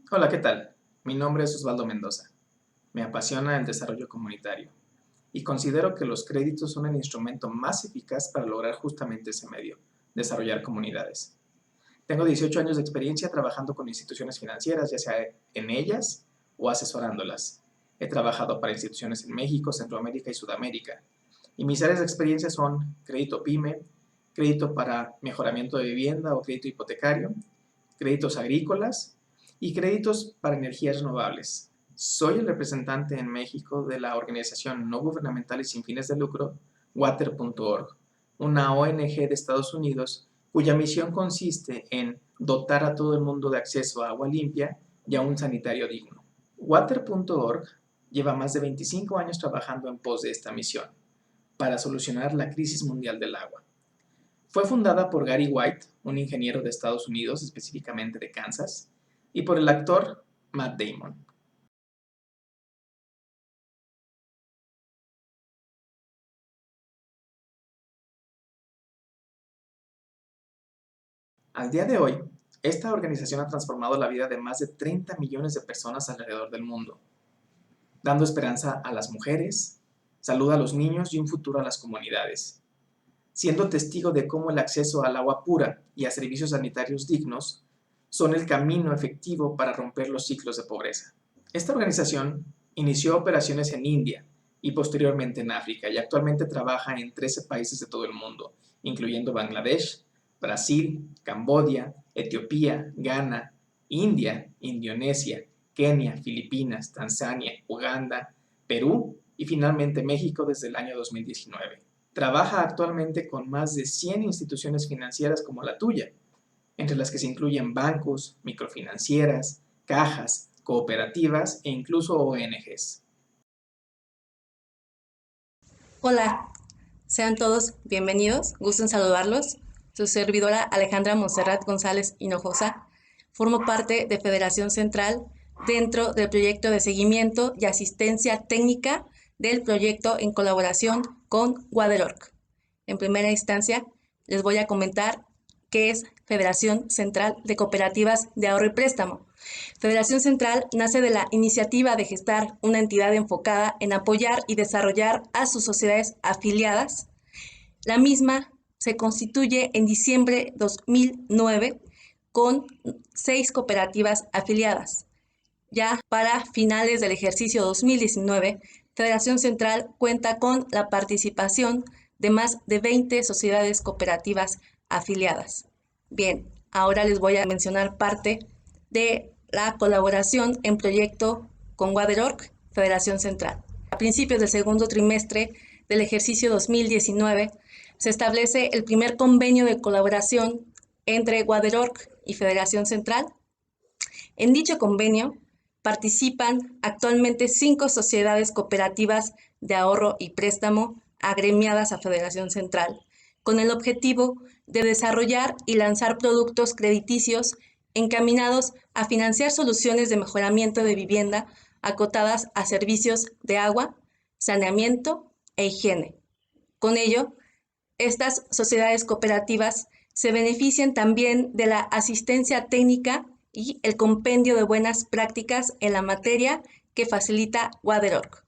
Hola, ¿qué tal? Mi nombre es Osvaldo Mendoza. Me apasiona el desarrollo comunitario y considero que los créditos son el instrumento más eficaz para lograr justamente ese medio, desarrollar comunidades. Tengo 18 años de experiencia trabajando con instituciones financieras, ya sea en ellas o asesorándolas. He trabajado para instituciones en México, Centroamérica y Sudamérica. Y mis áreas de experiencia son crédito PYME, crédito para mejoramiento de vivienda o crédito hipotecario, créditos agrícolas y créditos para energías renovables. Soy el representante en México de la organización no gubernamental y sin fines de lucro Water.org, una ONG de Estados Unidos cuya misión consiste en dotar a todo el mundo de acceso a agua limpia y a un sanitario digno. Water.org lleva más de 25 años trabajando en pos de esta misión, para solucionar la crisis mundial del agua. Fue fundada por Gary White, un ingeniero de Estados Unidos, específicamente de Kansas, y por el actor Matt Damon. Al día de hoy, esta organización ha transformado la vida de más de 30 millones de personas alrededor del mundo, dando esperanza a las mujeres, salud a los niños y un futuro a las comunidades, siendo testigo de cómo el acceso al agua pura y a servicios sanitarios dignos son el camino efectivo para romper los ciclos de pobreza. Esta organización inició operaciones en India y posteriormente en África y actualmente trabaja en 13 países de todo el mundo, incluyendo Bangladesh, Brasil, Camboya, Etiopía, Ghana, India, Indonesia, Kenia, Filipinas, Tanzania, Uganda, Perú y finalmente México desde el año 2019. Trabaja actualmente con más de 100 instituciones financieras como la tuya, entre las que se incluyen bancos, microfinancieras, cajas, cooperativas e incluso ONGs. Hola, sean todos bienvenidos, gusto en saludarlos. Su servidora Alejandra Monserrat González Hinojosa. Formo parte de Federación Central dentro del proyecto de seguimiento y asistencia técnica del proyecto en colaboración con Water.org. En primera instancia, les voy a comentar qué es Federación Central de Cooperativas de Ahorro y Préstamo. Federación Central nace de la iniciativa de gestar una entidad enfocada en apoyar y desarrollar a sus sociedades afiliadas. La misma se constituye en diciembre de 2009 con 6 cooperativas afiliadas. Ya para finales del ejercicio 2019, Federación Central cuenta con la participación de más de 20 sociedades cooperativas afiliadas. Bien, ahora les voy a mencionar parte de la colaboración en proyecto con Water.org, Federación Central. A principios del segundo trimestre del ejercicio 2019 se establece el primer convenio de colaboración entre Water.org y Federación Central. En dicho convenio participan actualmente 5 sociedades cooperativas de ahorro y préstamo agremiadas a Federación Central, con el objetivo de desarrollar y lanzar productos crediticios encaminados a financiar soluciones de mejoramiento de vivienda acotadas a servicios de agua, saneamiento e higiene. Con ello, estas sociedades cooperativas se benefician también de la asistencia técnica y el compendio de buenas prácticas en la materia que facilita Water.org.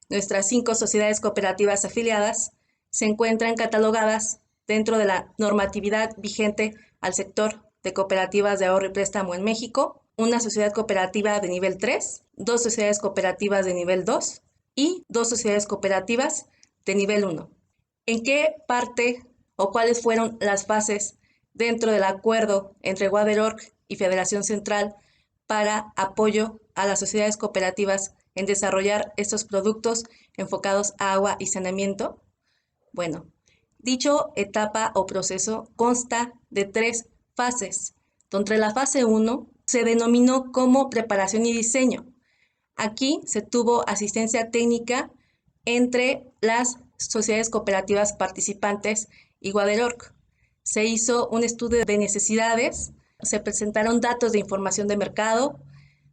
Nuestras 5 sociedades cooperativas afiliadas se encuentran catalogadas dentro de la normatividad vigente al sector de cooperativas de ahorro y préstamo en México, una sociedad cooperativa de nivel 3, 2 sociedades cooperativas de nivel 2 y 2 sociedades cooperativas de nivel 1. ¿En qué parte o cuáles fueron las fases dentro del acuerdo entre Water.org y Federación Central para apoyo a las sociedades cooperativas en desarrollar estos productos enfocados a agua y saneamiento? Bueno, dicho etapa o proceso consta de 3 fases, donde la fase 1 se denominó como preparación y diseño. Aquí se tuvo asistencia técnica entre las sociedades cooperativas participantes y Water.org. Se hizo un estudio de necesidades, se presentaron datos de información de mercado,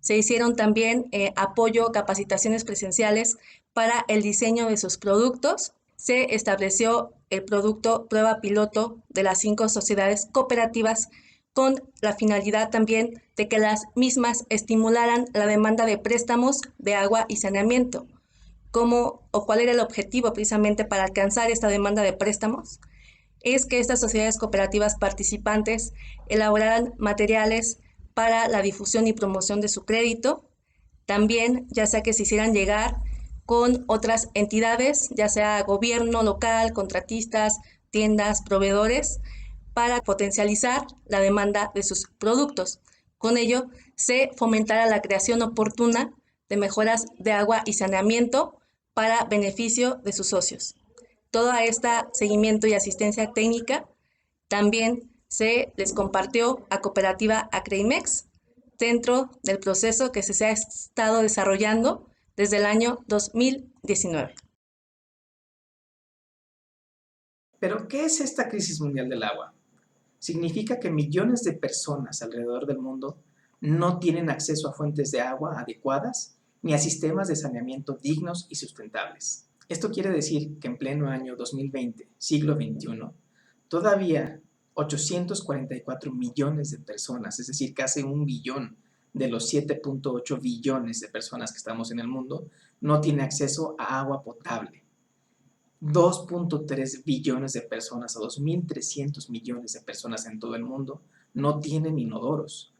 se hicieron también apoyo, capacitaciones presenciales para el diseño de sus productos. Se estableció el producto prueba piloto de las 5 sociedades cooperativas con la finalidad también de que las mismas estimularan la demanda de préstamos de agua y saneamiento. ¿Cómo o cuál era el objetivo precisamente para alcanzar esta demanda de préstamos? Es que estas sociedades cooperativas participantes elaboraran materiales para la difusión y promoción de su crédito, también ya sea que se hicieran llegar con otras entidades, ya sea gobierno local, contratistas, tiendas, proveedores, para potencializar la demanda de sus productos. Con ello, se fomentará la creación oportuna de mejoras de agua y saneamiento para beneficio de sus socios. Todo este seguimiento y asistencia técnica también se les compartió a Cooperativa Acreimex dentro del proceso que se ha estado desarrollando desde el año 2019. Pero, ¿qué es esta crisis mundial del agua? Significa que millones de personas alrededor del mundo no tienen acceso a fuentes de agua adecuadas ni a sistemas de saneamiento dignos y sustentables. Esto quiere decir que en pleno año 2020, siglo XXI, todavía 844 millones de personas, es decir, casi 1 billón de los 7.8 billones de personas que estamos en el mundo, no tiene acceso a agua potable. 2.3 billones de personas o 2.300 millones de personas en todo el mundo no tienen inodoros.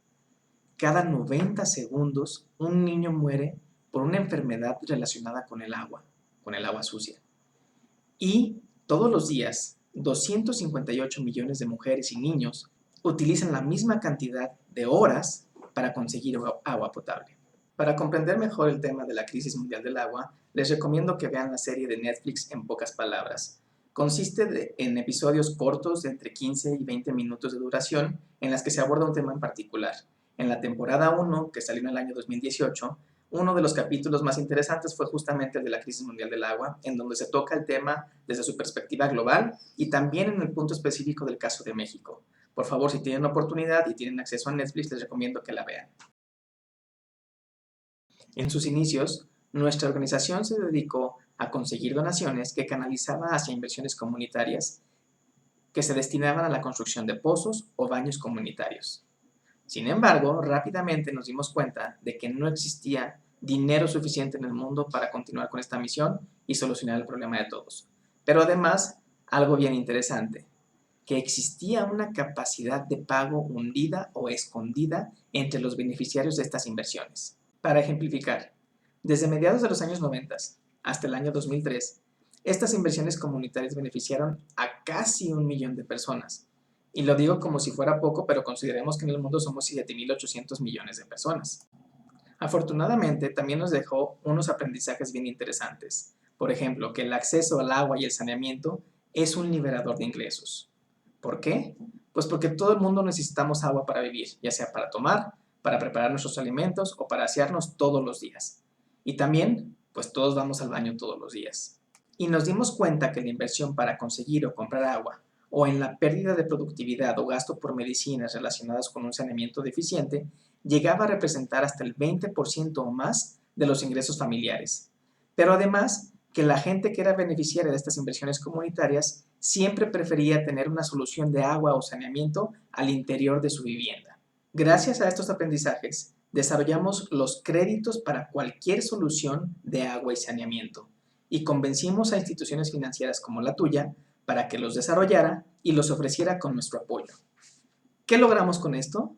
Cada 90 segundos un niño muere por una enfermedad relacionada con el agua sucia. Y todos los días, 258 millones de mujeres y niños utilizan la misma cantidad de horas para conseguir agua potable. Para comprender mejor el tema de la crisis mundial del agua, les recomiendo que vean la serie de Netflix En pocas palabras. Consiste en episodios cortos de entre 15 y 20 minutos de duración en las que se aborda un tema en particular. En la temporada 1, que salió en el año 2018, uno de los capítulos más interesantes fue justamente el de la crisis mundial del agua, en donde se toca el tema desde su perspectiva global y también en el punto específico del caso de México. Por favor, si tienen la oportunidad y tienen acceso a Netflix, les recomiendo que la vean. En sus inicios, nuestra organización se dedicó a conseguir donaciones que canalizaba hacia inversiones comunitarias que se destinaban a la construcción de pozos o baños comunitarios. Sin embargo, rápidamente nos dimos cuenta de que no existía dinero suficiente en el mundo para continuar con esta misión y solucionar el problema de todos. Pero además, algo bien interesante, que existía una capacidad de pago hundida o escondida entre los beneficiarios de estas inversiones. Para ejemplificar, desde mediados de los años 90 hasta el año 2003, estas inversiones comunitarias beneficiaron a casi 1 millón de personas. Y lo digo como si fuera poco, pero consideremos que en el mundo somos 7.800 millones de personas. Afortunadamente, también nos dejó unos aprendizajes bien interesantes. Por ejemplo, que el acceso al agua y el saneamiento es un liberador de ingresos. ¿Por qué? Pues porque todo el mundo necesitamos agua para vivir, ya sea para tomar, para preparar nuestros alimentos o para asearnos todos los días. Y también, pues todos vamos al baño todos los días. Y nos dimos cuenta que la inversión para conseguir o comprar agua, o en la pérdida de productividad o gasto por medicinas relacionadas con un saneamiento deficiente, llegaba a representar hasta el 20% o más de los ingresos familiares. Pero además, que la gente que era beneficiaria de estas inversiones comunitarias siempre prefería tener una solución de agua o saneamiento al interior de su vivienda. Gracias a estos aprendizajes, desarrollamos los créditos para cualquier solución de agua y saneamiento y convencimos a instituciones financieras como la tuya para que los desarrollara y los ofreciera con nuestro apoyo. ¿Qué logramos con esto?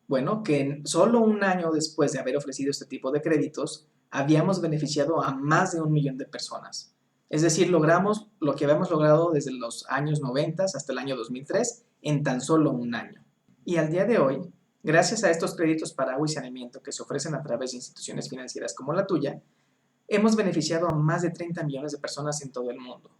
Bueno, que solo un año después de haber ofrecido este tipo de créditos, habíamos beneficiado a más de 1 millón de personas. Es decir, logramos lo que habíamos logrado desde los años 90 hasta el año 2003 en tan solo un año. Y al día de hoy, gracias a estos créditos para agua y saneamiento que se ofrecen a través de instituciones financieras como la tuya, hemos beneficiado a más de 30 millones de personas en todo el mundo.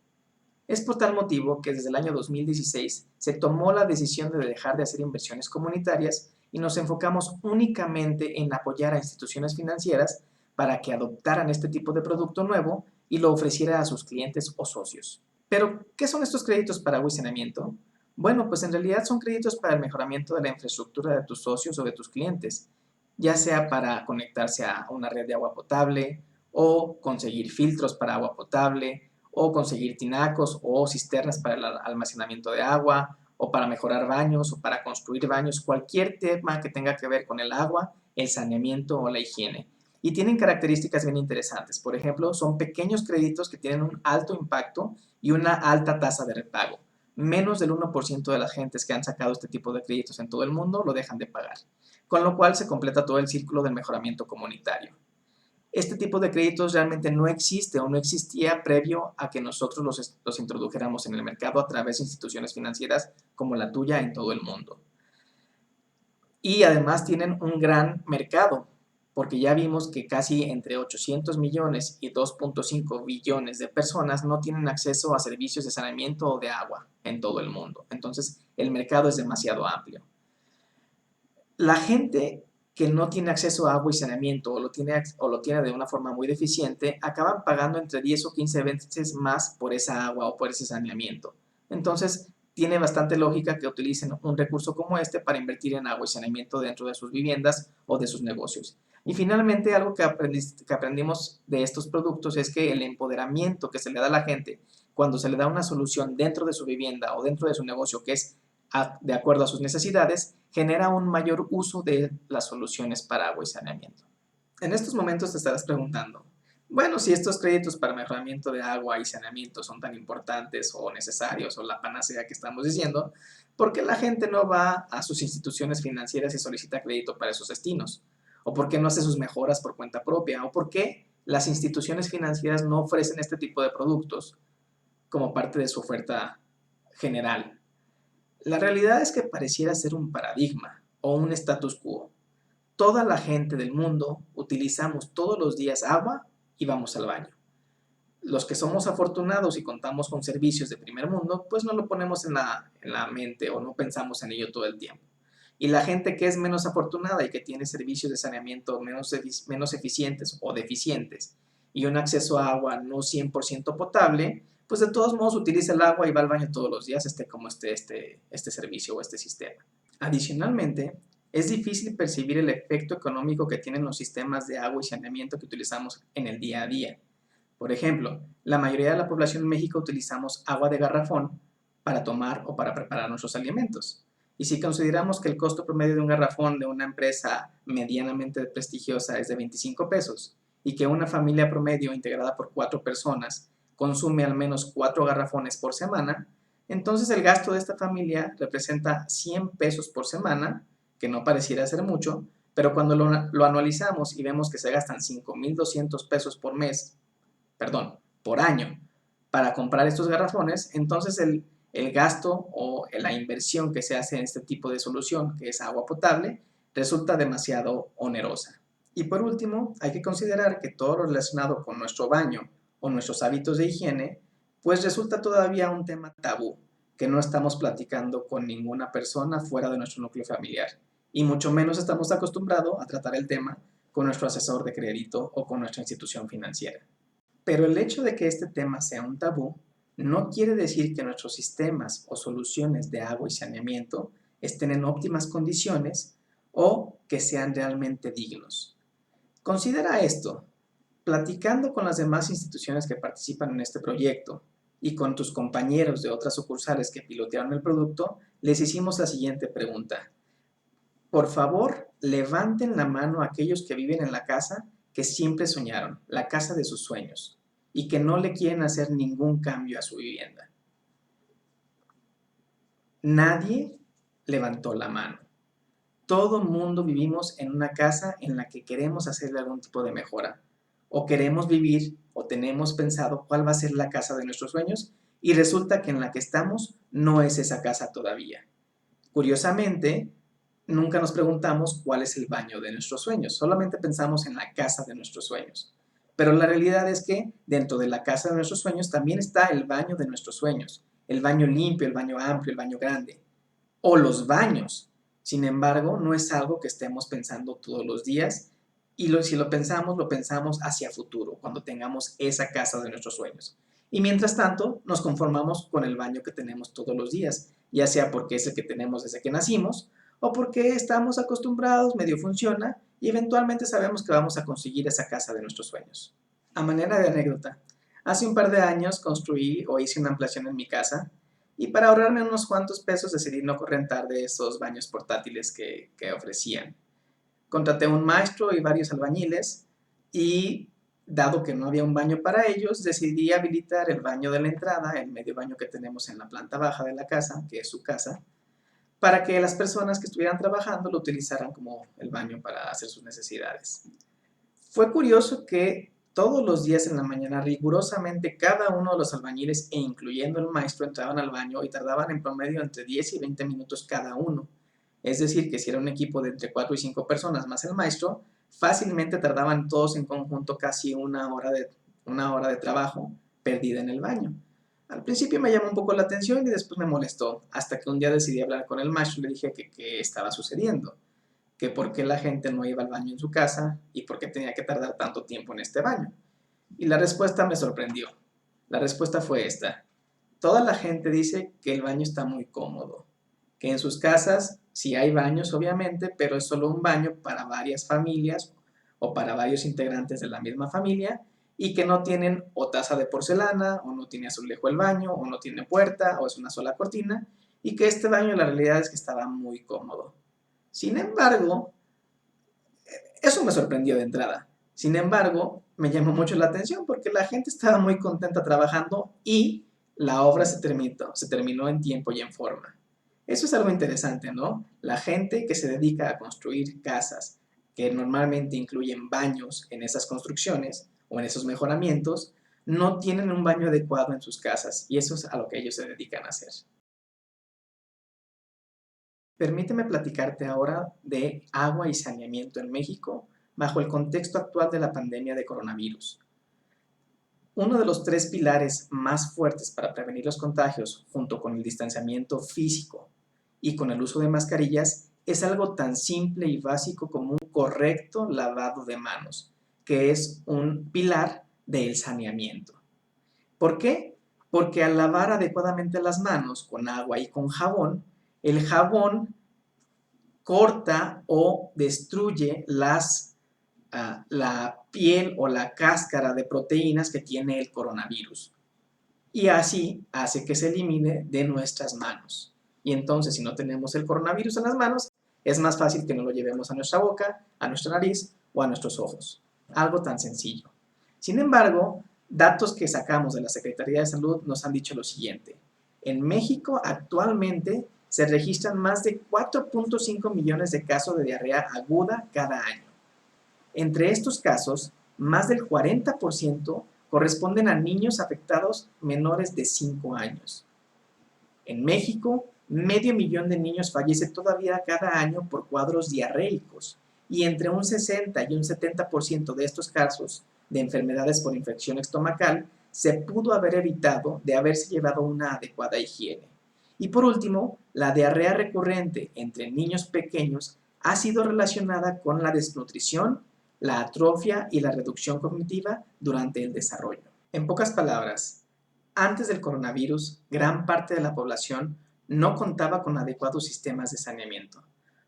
Es por tal motivo que desde el año 2016 se tomó la decisión de dejar de hacer inversiones comunitarias y nos enfocamos únicamente en apoyar a instituciones financieras para que adoptaran este tipo de producto nuevo y lo ofreciera a sus clientes o socios. Pero, ¿qué son estos créditos para agua y saneamiento? Bueno, pues en realidad son créditos para el mejoramiento de la infraestructura de tus socios o de tus clientes, ya sea para conectarse a una red de agua potable o conseguir filtros para agua potable o conseguir tinacos o cisternas para el almacenamiento de agua o para mejorar baños, o para construir baños, cualquier tema que tenga que ver con el agua, el saneamiento o la higiene. Y tienen características bien interesantes. Por ejemplo, son pequeños créditos que tienen un alto impacto y una alta tasa de repago. Menos del 1% de las gentes que han sacado este tipo de créditos en todo el mundo lo dejan de pagar, con lo cual se completa todo el círculo del mejoramiento comunitario. Este tipo de créditos realmente no existe o no existía previo a que nosotros los introdujéramos en el mercado a través de instituciones financieras como la tuya en todo el mundo. Y además tienen un gran mercado, porque ya vimos que casi entre 800 millones y 2.5 billones de personas no tienen acceso a servicios de saneamiento o de agua en todo el mundo. Entonces, el mercado es demasiado amplio. La gente que no tiene acceso a agua y saneamiento o lo tiene de una forma muy deficiente, acaban pagando entre 10 o 15 veces más por esa agua o por ese saneamiento. Entonces, tiene bastante lógica que utilicen un recurso como este para invertir en agua y saneamiento dentro de sus viviendas o de sus negocios. Y finalmente, algo que aprendimos de estos productos es que el empoderamiento que se le da a la gente cuando se le da una solución dentro de su vivienda o dentro de su negocio que es de acuerdo a sus necesidades, genera un mayor uso de las soluciones para agua y saneamiento. En estos momentos te estarás preguntando, bueno, si estos créditos para mejoramiento de agua y saneamiento son tan importantes o necesarios o la panacea que estamos diciendo, ¿por qué la gente no va a sus instituciones financieras y solicita crédito para esos destinos? ¿O por qué no hace sus mejoras por cuenta propia? ¿O por qué las instituciones financieras no ofrecen este tipo de productos como parte de su oferta general? La realidad es que pareciera ser un paradigma o un status quo. Toda la gente del mundo utilizamos todos los días agua y vamos al baño. Los que somos afortunados y contamos con servicios de primer mundo, pues no lo ponemos en la mente o no pensamos en ello todo el tiempo. Y la gente que es menos afortunada y que tiene servicios de saneamiento menos eficientes o deficientes y un acceso a agua no 100% potable, pues de todos modos utiliza el agua y va al baño todos los días, como este servicio o este sistema. Adicionalmente, es difícil percibir el efecto económico que tienen los sistemas de agua y saneamiento que utilizamos en el día a día. Por ejemplo, la mayoría de la población en México utilizamos agua de garrafón para tomar o para preparar nuestros alimentos. Y si consideramos que el costo promedio de un garrafón de una empresa medianamente prestigiosa es de 25 pesos y que una familia promedio integrada por 4 personas consume al menos 4 garrafones por semana, entonces el gasto de esta familia representa 100 pesos por semana, que no pareciera ser mucho, pero cuando lo anualizamos y vemos que se gastan 5,200 pesos por año para comprar estos garrafones, entonces el gasto o la inversión que se hace en este tipo de solución, que es agua potable, resulta demasiado onerosa. Y por último, hay que considerar que todo lo relacionado con nuestro baño o nuestros hábitos de higiene, pues resulta todavía un tema tabú, que no estamos platicando con ninguna persona fuera de nuestro núcleo familiar. Y mucho menos estamos acostumbrados a tratar el tema con nuestro asesor de crédito o con nuestra institución financiera. Pero el hecho de que este tema sea un tabú no quiere decir que nuestros sistemas o soluciones de agua y saneamiento estén en óptimas condiciones o que sean realmente dignos. Considera esto: platicando con las demás instituciones que participan en este proyecto y con tus compañeros de otras sucursales que pilotearon el producto, les hicimos la siguiente pregunta. Por favor, levanten la mano a aquellos que viven en la casa que siempre soñaron, la casa de sus sueños, y que no le quieren hacer ningún cambio a su vivienda. Nadie levantó la mano. Todo mundo vivimos en una casa en la que queremos hacerle algún tipo de mejora, o queremos vivir, o tenemos pensado cuál va a ser la casa de nuestros sueños, y resulta que en la que estamos no es esa casa todavía. Curiosamente, nunca nos preguntamos cuál es el baño de nuestros sueños, solamente pensamos en la casa de nuestros sueños. Pero la realidad es que dentro de la casa de nuestros sueños también está el baño de nuestros sueños, el baño limpio, el baño amplio, el baño grande, o los baños. Sin embargo, no es algo que estemos pensando todos los días y si lo pensamos hacia futuro, cuando tengamos esa casa de nuestros sueños. Y mientras tanto, nos conformamos con el baño que tenemos todos los días, ya sea porque es el que tenemos desde que nacimos o porque estamos acostumbrados, medio funciona y eventualmente sabemos que vamos a conseguir esa casa de nuestros sueños. A manera de anécdota, hace un par de años construí o hice una ampliación en mi casa y para ahorrarme unos cuantos pesos decidí no rentar de esos baños portátiles que ofrecían. Contraté a un maestro y varios albañiles y dado que no había un baño para ellos, decidí habilitar el baño de la entrada, el medio baño que tenemos en la planta baja de la casa, que es su casa, para que las personas que estuvieran trabajando lo utilizaran como el baño para hacer sus necesidades. Fue curioso que todos los días en la mañana, rigurosamente cada uno de los albañiles, e incluyendo el maestro, entraban al baño y tardaban en promedio entre 10 y 20 minutos cada uno. Es decir, que si era un equipo de entre 4 y 5 personas más el maestro, fácilmente tardaban todos en conjunto casi una hora de trabajo perdida en el baño. Al principio me llamó un poco la atención y después me molestó, hasta que un día decidí hablar con el maestro y le dije que qué estaba sucediendo, que por qué la gente no iba al baño en su casa y por qué tenía que tardar tanto tiempo en este baño. Y la respuesta me sorprendió. La respuesta fue esta: toda la gente dice que el baño está muy cómodo, que en sus casas sí hay baños obviamente, pero es solo un baño para varias familias o para varios integrantes de la misma familia, y que no tienen o taza de porcelana, o no tiene azulejo el baño, o no tiene puerta, o es una sola cortina, y que este baño la realidad es que estaba muy cómodo. Sin embargo, eso me sorprendió de entrada. Sin embargo, me llamó mucho la atención porque la gente estaba muy contenta trabajando y la obra se terminó en tiempo y en forma. Eso es algo interesante, ¿no? La gente que se dedica a construir casas, que normalmente incluyen baños en esas construcciones o en esos mejoramientos, no tienen un baño adecuado en sus casas y eso es a lo que ellos se dedican a hacer. Permíteme platicarte ahora de agua y saneamiento en México bajo el contexto actual de la pandemia de coronavirus. Uno de los tres pilares más fuertes para prevenir los contagios, junto con el distanciamiento físico y con el uso de mascarillas, es algo tan simple y básico como un correcto lavado de manos, que es un pilar del saneamiento. ¿Por qué? Porque al lavar adecuadamente las manos con agua y con jabón, el jabón corta o destruye la piel o la cáscara de proteínas que tiene el coronavirus. Y así hace que se elimine de nuestras manos. Y entonces, si no tenemos el coronavirus en las manos, es más fácil que no lo llevemos a nuestra boca, a nuestra nariz o a nuestros ojos. Algo tan sencillo. Sin embargo, datos que sacamos de la Secretaría de Salud nos han dicho lo siguiente. En México actualmente se registran más de 4.5 millones de casos de diarrea aguda cada año. Entre estos casos, más del 40% corresponden a niños afectados menores de 5 años. En México, medio millón de niños fallece todavía cada año por cuadros diarreicos y entre un 60 y un 70% de estos casos de enfermedades por infección estomacal se pudo haber evitado de haberse llevado una adecuada higiene. Y por último, la diarrea recurrente entre niños pequeños ha sido relacionada con la desnutrición, la atrofia y la reducción cognitiva durante el desarrollo. En pocas palabras, antes del coronavirus, gran parte de la población no contaba con adecuados sistemas de saneamiento,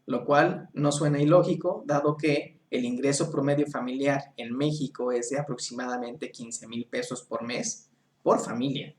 lo cual no suena ilógico, dado que el ingreso promedio familiar en México es de aproximadamente 15,000 pesos por mes por familia.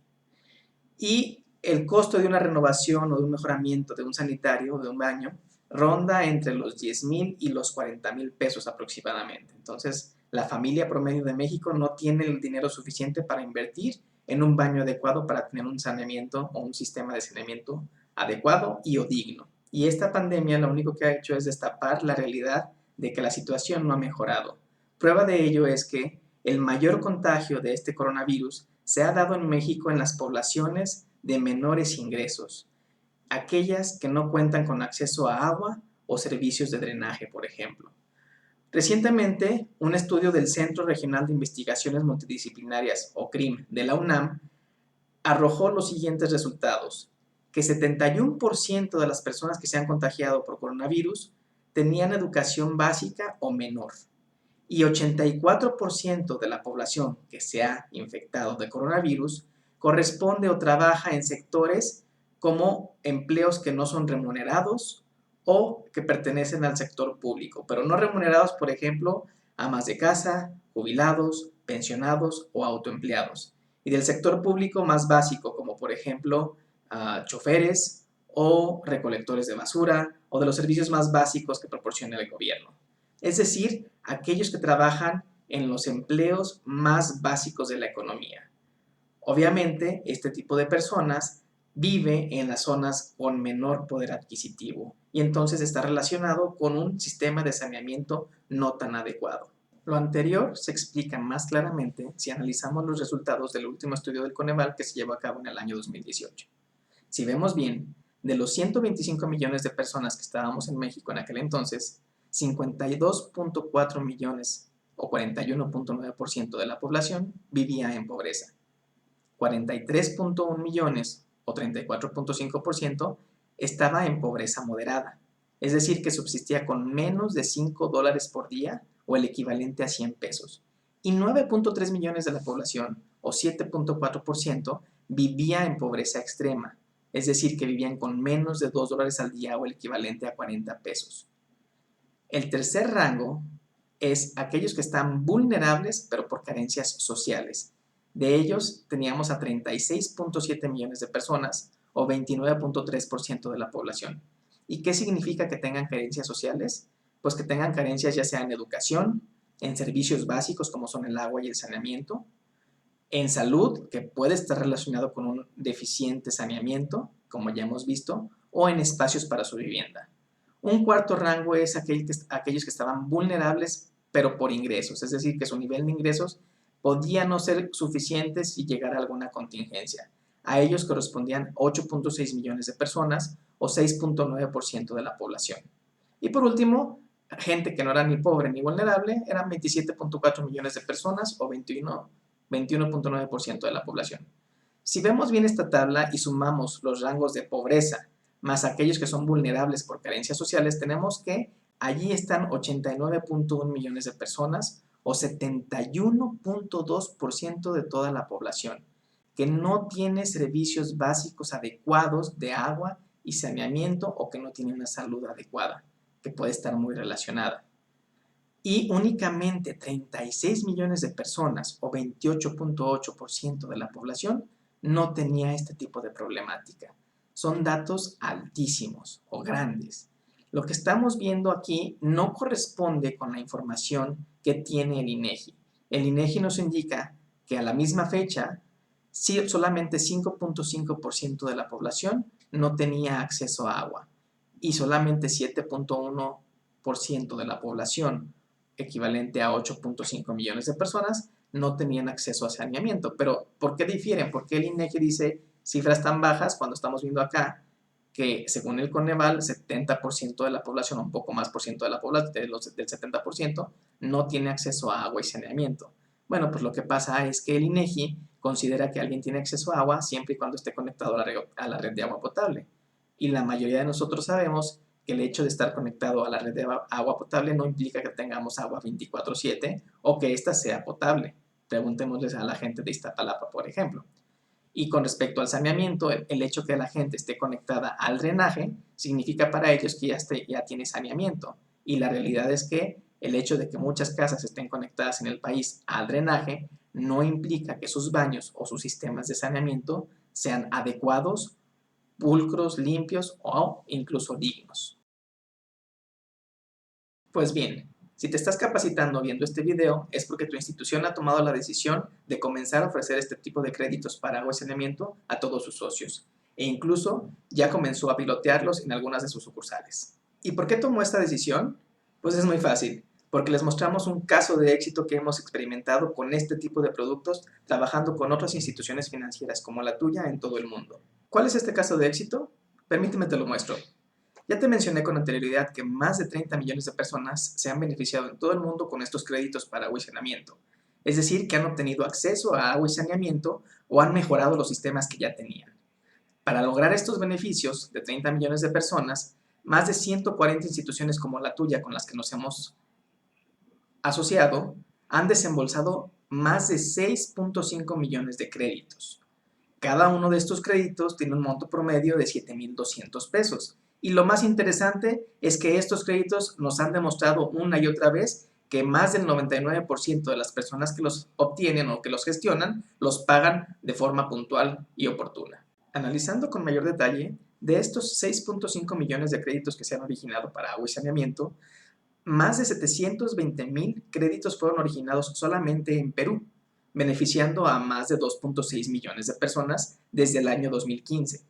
Y el costo de una renovación o de un mejoramiento de un sanitario, de un baño, ronda entre los 10,000 y los 40,000 pesos aproximadamente. Entonces, la familia promedio de México no tiene el dinero suficiente para invertir en un baño adecuado para tener un saneamiento o un sistema de saneamiento adecuado y o digno. Y esta pandemia lo único que ha hecho es destapar la realidad de que la situación no ha mejorado. Prueba de ello es que el mayor contagio de este coronavirus se ha dado en México en las poblaciones de menores ingresos, aquellas que no cuentan con acceso a agua o servicios de drenaje, por ejemplo. Recientemente, un estudio del Centro Regional de Investigaciones Multidisciplinarias, o CRIM, de la UNAM, arrojó los siguientes resultados: que 71% de las personas que se han contagiado por coronavirus tenían educación básica o menor, y 84% de la población que se ha infectado de coronavirus corresponde o trabaja en sectores como empleos que no son remunerados o que pertenecen al sector público, pero no remunerados, por ejemplo, amas de casa, jubilados, pensionados o autoempleados. Y del sector público más básico, como por ejemplo choferes o recolectores de basura o de los servicios más básicos que proporciona el gobierno. Es decir, aquellos que trabajan en los empleos más básicos de la economía. Obviamente, este tipo de personas vive en las zonas con menor poder adquisitivo y entonces está relacionado con un sistema de saneamiento no tan adecuado. Lo anterior se explica más claramente si analizamos los resultados del último estudio del Coneval que se llevó a cabo en el año 2018. Si vemos bien, de los 125 millones de personas que estábamos en México en aquel entonces, 52.4 millones o 41.9% de la población vivía en pobreza. 43.1 millones o 34.5% estaba en pobreza moderada, es decir, que subsistía con menos de $5 por día o el equivalente a 100 pesos. Y 9.3 millones de la población, o 7.4%, vivía en pobreza extrema, es decir, que vivían con menos de $2 al día o el equivalente a 40 pesos. El tercer rango es aquellos que están vulnerables, pero por carencias sociales. De ellos teníamos a 36.7 millones de personas, o 29.3% de la población. ¿Y qué significa que tengan carencias sociales? Pues que tengan carencias ya sea en educación, en servicios básicos como son el agua y el saneamiento, en salud, que puede estar relacionado con un deficiente saneamiento, como ya hemos visto, o en espacios para su vivienda. Un cuarto rango es aquellos que estaban vulnerables, pero por ingresos, es decir, que su nivel de ingresos podía no ser suficientes y llegar a alguna contingencia. A ellos correspondían 8.6 millones de personas o 6.9% de la población. Y por último, gente que no era ni pobre ni vulnerable, eran 27.4 millones de personas o 21.9% de la población. Si vemos bien esta tabla y sumamos los rangos de pobreza más aquellos que son vulnerables por carencias sociales, tenemos que allí están 89.1 millones de personas o 71.2% de toda la población que no tiene servicios básicos adecuados de agua y saneamiento o que no tiene una salud adecuada, que puede estar muy relacionada. Y únicamente 36 millones de personas o 28.8% de la población no tenía este tipo de problemática. Son datos altísimos o grandes. Lo que estamos viendo aquí no corresponde con la información que tiene el INEGI. El INEGI nos indica que a la misma fecha, solamente 5.5% de la población no tenía acceso a agua y solamente 7.1% de la población, equivalente a 8.5 millones de personas, no tenían acceso a saneamiento. Pero, ¿por qué difieren? ¿Por qué el INEGI dice cifras tan bajas cuando estamos viendo acá que, según el Coneval, 70% de la población, un poco más por ciento de la población, del 70%, no tiene acceso a agua y saneamiento? Bueno, pues lo que pasa es que el INEGI considera que alguien tiene acceso a agua siempre y cuando esté conectado a la red de agua potable. Y la mayoría de nosotros sabemos que el hecho de estar conectado a la red de agua potable no implica que tengamos agua 24/7 o que ésta sea potable. Preguntémosles a la gente de Iztapalapa, por ejemplo. Y con respecto al saneamiento, el hecho que la gente esté conectada al drenaje significa para ellos que ya tiene saneamiento. Y la realidad es que el hecho de que muchas casas estén conectadas en el país al drenaje no implica que sus baños o sus sistemas de saneamiento sean adecuados, pulcros, limpios o incluso dignos. Pues bien, si te estás capacitando viendo este video es porque tu institución ha tomado la decisión de comenzar a ofrecer este tipo de créditos para agua y saneamiento a todos sus socios e incluso ya comenzó a pilotearlos en algunas de sus sucursales. ¿Y por qué tomó esta decisión? Pues es muy fácil, porque les mostramos un caso de éxito que hemos experimentado con este tipo de productos trabajando con otras instituciones financieras como la tuya en todo el mundo. ¿Cuál es este caso de éxito? Permíteme te lo muestro. Ya te mencioné con anterioridad que más de 30 millones de personas se han beneficiado en todo el mundo con estos créditos para agua y saneamiento, es decir, que han obtenido acceso a agua y saneamiento o han mejorado los sistemas que ya tenían. Para lograr estos beneficios de 30 millones de personas, más de 140 instituciones como la tuya con las que nos hemos asociado han desembolsado más de 6.5 millones de créditos. Cada uno de estos créditos tiene un monto promedio de 7,200 pesos. Y lo más interesante es que estos créditos nos han demostrado una y otra vez que más del 99% de las personas que los obtienen o que los gestionan, los pagan de forma puntual y oportuna. Analizando con mayor detalle, de estos 6.5 millones de créditos que se han originado para agua y saneamiento, más de 720,000 créditos fueron originados solamente en Perú, beneficiando a más de 2.6 millones de personas desde el año 2015.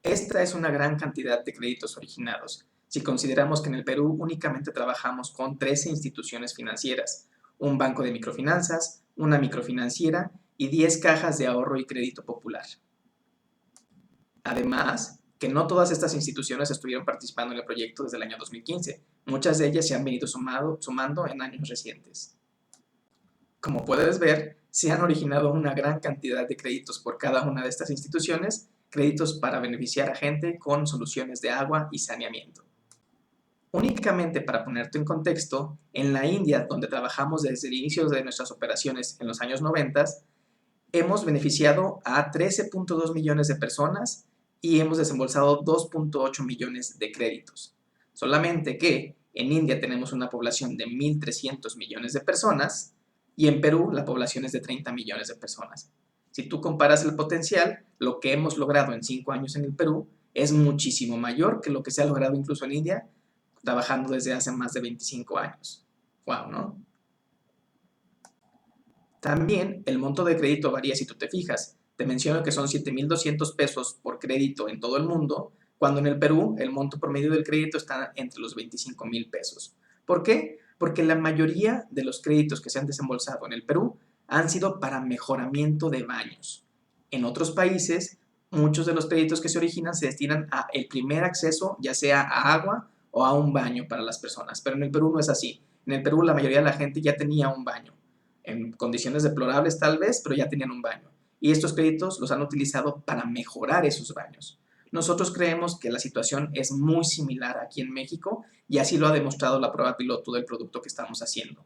Esta es una gran cantidad de créditos originados, si consideramos que en el Perú únicamente trabajamos con 13 instituciones financieras, un banco de microfinanzas, una microfinanciera y 10 cajas de ahorro y crédito popular. Además, que no todas estas instituciones estuvieron participando en el proyecto desde el año 2015. Muchas de ellas se han venido sumando en años recientes. Como puedes ver, se han originado una gran cantidad de créditos por cada una de estas instituciones, créditos para beneficiar a gente con soluciones de agua y saneamiento. Únicamente para ponerte en contexto, en la India, donde trabajamos desde el inicio de nuestras operaciones en los años 90, hemos beneficiado a 13.2 millones de personas y hemos desembolsado 2.8 millones de créditos. Solamente que en India tenemos una población de 1.300 millones de personas y en Perú la población es de 30 millones de personas. Si tú comparas el potencial, lo que hemos logrado en 5 años en el Perú es muchísimo mayor que lo que se ha logrado incluso en India, trabajando desde hace más de 25 años. ¡Wow!, ¿no? También el monto de crédito varía si tú te fijas. Te menciono que son 7,200 pesos por crédito en todo el mundo, cuando en el Perú el monto promedio del crédito está entre los 25,000 pesos. ¿Por qué? Porque la mayoría de los créditos que se han desembolsado en el Perú han sido para mejoramiento de baños. En otros países, muchos de los créditos que se originan se destinan a el primer acceso, ya sea a agua o a un baño para las personas, pero en el Perú no es así. En el Perú la mayoría de la gente ya tenía un baño, en condiciones deplorables tal vez, pero ya tenían un baño. Y estos créditos los han utilizado para mejorar esos baños. Nosotros creemos que la situación es muy similar aquí en México y así lo ha demostrado la prueba piloto del producto que estamos haciendo.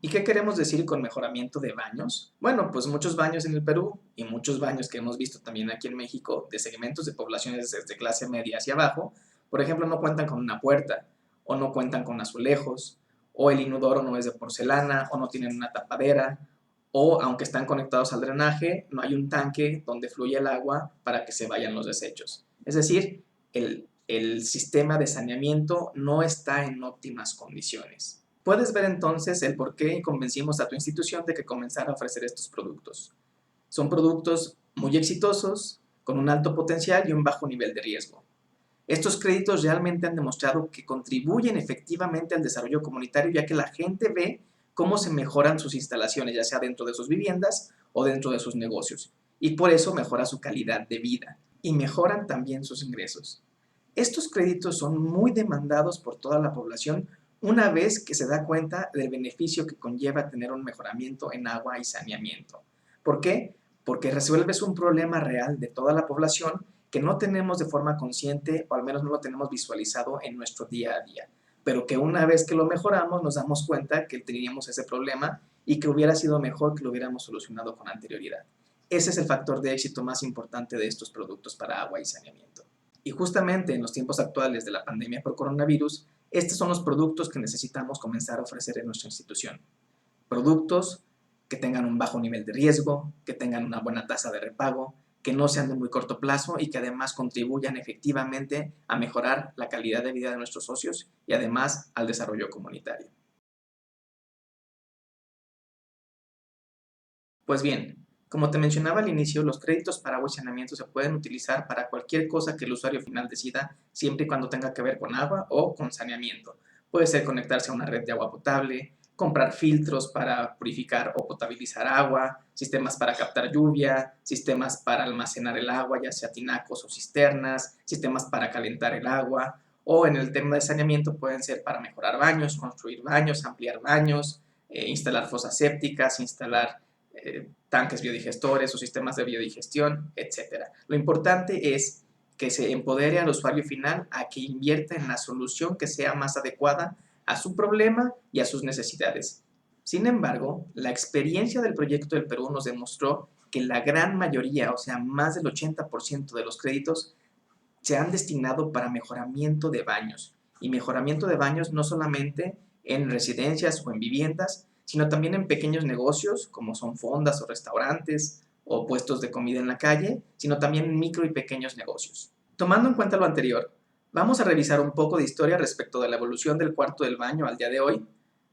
¿Y qué queremos decir con mejoramiento de baños? Bueno, pues muchos baños en el Perú y muchos baños que hemos visto también aquí en México de segmentos de poblaciones desde clase media hacia abajo, por ejemplo, no cuentan con una puerta o no cuentan con azulejos o el inodoro no es de porcelana o no tienen una tapadera o aunque están conectados al drenaje, no hay un tanque donde fluye el agua para que se vayan los desechos. Es decir, el sistema de saneamiento no está en óptimas condiciones. Puedes ver entonces el por qué convencimos a tu institución de que comenzara a ofrecer estos productos. Son productos muy exitosos, con un alto potencial y un bajo nivel de riesgo. Estos créditos realmente han demostrado que contribuyen efectivamente al desarrollo comunitario, ya que la gente ve cómo se mejoran sus instalaciones, ya sea dentro de sus viviendas o dentro de sus negocios, y por eso mejora su calidad de vida y mejoran también sus ingresos. Estos créditos son muy demandados por toda la población una vez que se da cuenta del beneficio que conlleva tener un mejoramiento en agua y saneamiento. ¿Por qué? Porque resuelves un problema real de toda la población que no tenemos de forma consciente o al menos no lo tenemos visualizado en nuestro día a día, pero que una vez que lo mejoramos nos damos cuenta que teníamos ese problema y que hubiera sido mejor que lo hubiéramos solucionado con anterioridad. Ese es el factor de éxito más importante de estos productos para agua y saneamiento. Y justamente en los tiempos actuales de la pandemia por coronavirus, estos son los productos que necesitamos comenzar a ofrecer en nuestra institución. Productos que tengan un bajo nivel de riesgo, que tengan una buena tasa de repago, que no sean de muy corto plazo y que además contribuyan efectivamente a mejorar la calidad de vida de nuestros socios y además al desarrollo comunitario. Pues bien, como te mencionaba al inicio, los créditos para agua y saneamiento se pueden utilizar para cualquier cosa que el usuario final decida, siempre y cuando tenga que ver con agua o con saneamiento. Puede ser conectarse a una red de agua potable, comprar filtros para purificar o potabilizar agua, sistemas para captar lluvia, sistemas para almacenar el agua, ya sea tinacos o cisternas, sistemas para calentar el agua, o en el tema de saneamiento pueden ser para mejorar baños, construir baños, ampliar baños, instalar fosas sépticas, instalar tanques biodigestores o sistemas de biodigestión, etcétera. Lo importante es que se empodere al usuario final a que invierta en la solución que sea más adecuada a su problema y a sus necesidades. Sin embargo, la experiencia del proyecto del Perú nos demostró que la gran mayoría, o sea, más del 80% de los créditos se han destinado para mejoramiento de baños. Y mejoramiento de baños no solamente en residencias o en viviendas, sino también en pequeños negocios como son fondas o restaurantes, o puestos de comida en la calle, sino también micro y pequeños negocios. Tomando en cuenta lo anterior, vamos a revisar un poco de historia respecto de la evolución del cuarto del baño al día de hoy,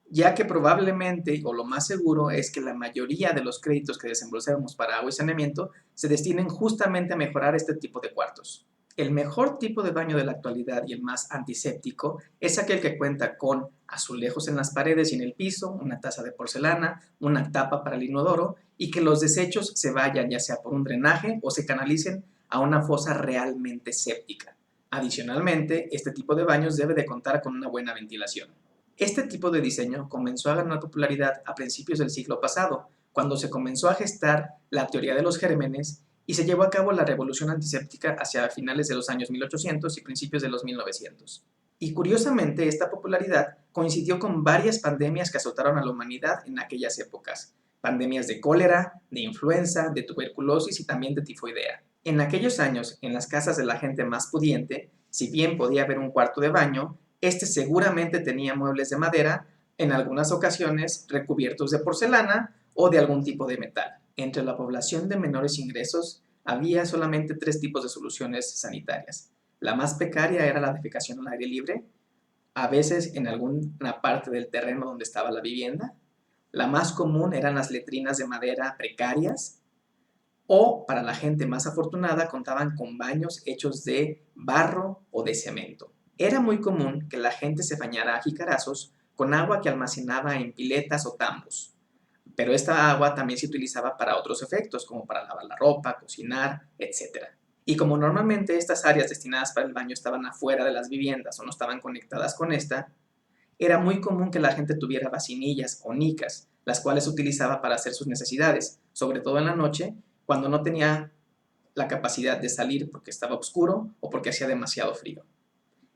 ya que probablemente, o lo más seguro, es que la mayoría de los créditos que desembolsemos para agua y saneamiento se destinen justamente a mejorar este tipo de cuartos. El mejor tipo de baño de la actualidad y el más antiséptico es aquel que cuenta con azulejos en las paredes y en el piso, una taza de porcelana, una tapa para el inodoro y que los desechos se vayan ya sea por un drenaje o se canalicen a una fosa realmente séptica. Adicionalmente, este tipo de baños debe de contar con una buena ventilación. Este tipo de diseño comenzó a ganar popularidad a principios del siglo pasado, cuando se comenzó a gestar la teoría de los gérmenes y se llevó a cabo la revolución antiséptica hacia finales de los años 1800 y principios de los 1900. Y curiosamente, esta popularidad coincidió con varias pandemias que azotaron a la humanidad en aquellas épocas. Pandemias de cólera, de influenza, de tuberculosis y también de tifoidea. En aquellos años, en las casas de la gente más pudiente, si bien podía haber un cuarto de baño, este seguramente tenía muebles de madera, en algunas ocasiones recubiertos de porcelana o de algún tipo de metal. Entre la población de menores ingresos había solamente 3 tipos de soluciones sanitarias. La más precaria era la defecación al aire libre, a veces en alguna parte del terreno donde estaba la vivienda. La más común eran las letrinas de madera precarias, o para la gente más afortunada contaban con baños hechos de barro o de cemento. Era muy común que la gente se bañara a jicarazos con agua que almacenaba en piletas o tambos, pero esta agua también se utilizaba para otros efectos, como para lavar la ropa, cocinar, etc. Y como normalmente estas áreas destinadas para el baño estaban afuera de las viviendas o no estaban conectadas con esta, era muy común que la gente tuviera vacinillas o nicas, las cuales utilizaba para hacer sus necesidades, sobre todo en la noche, cuando no tenía la capacidad de salir porque estaba oscuro o porque hacía demasiado frío.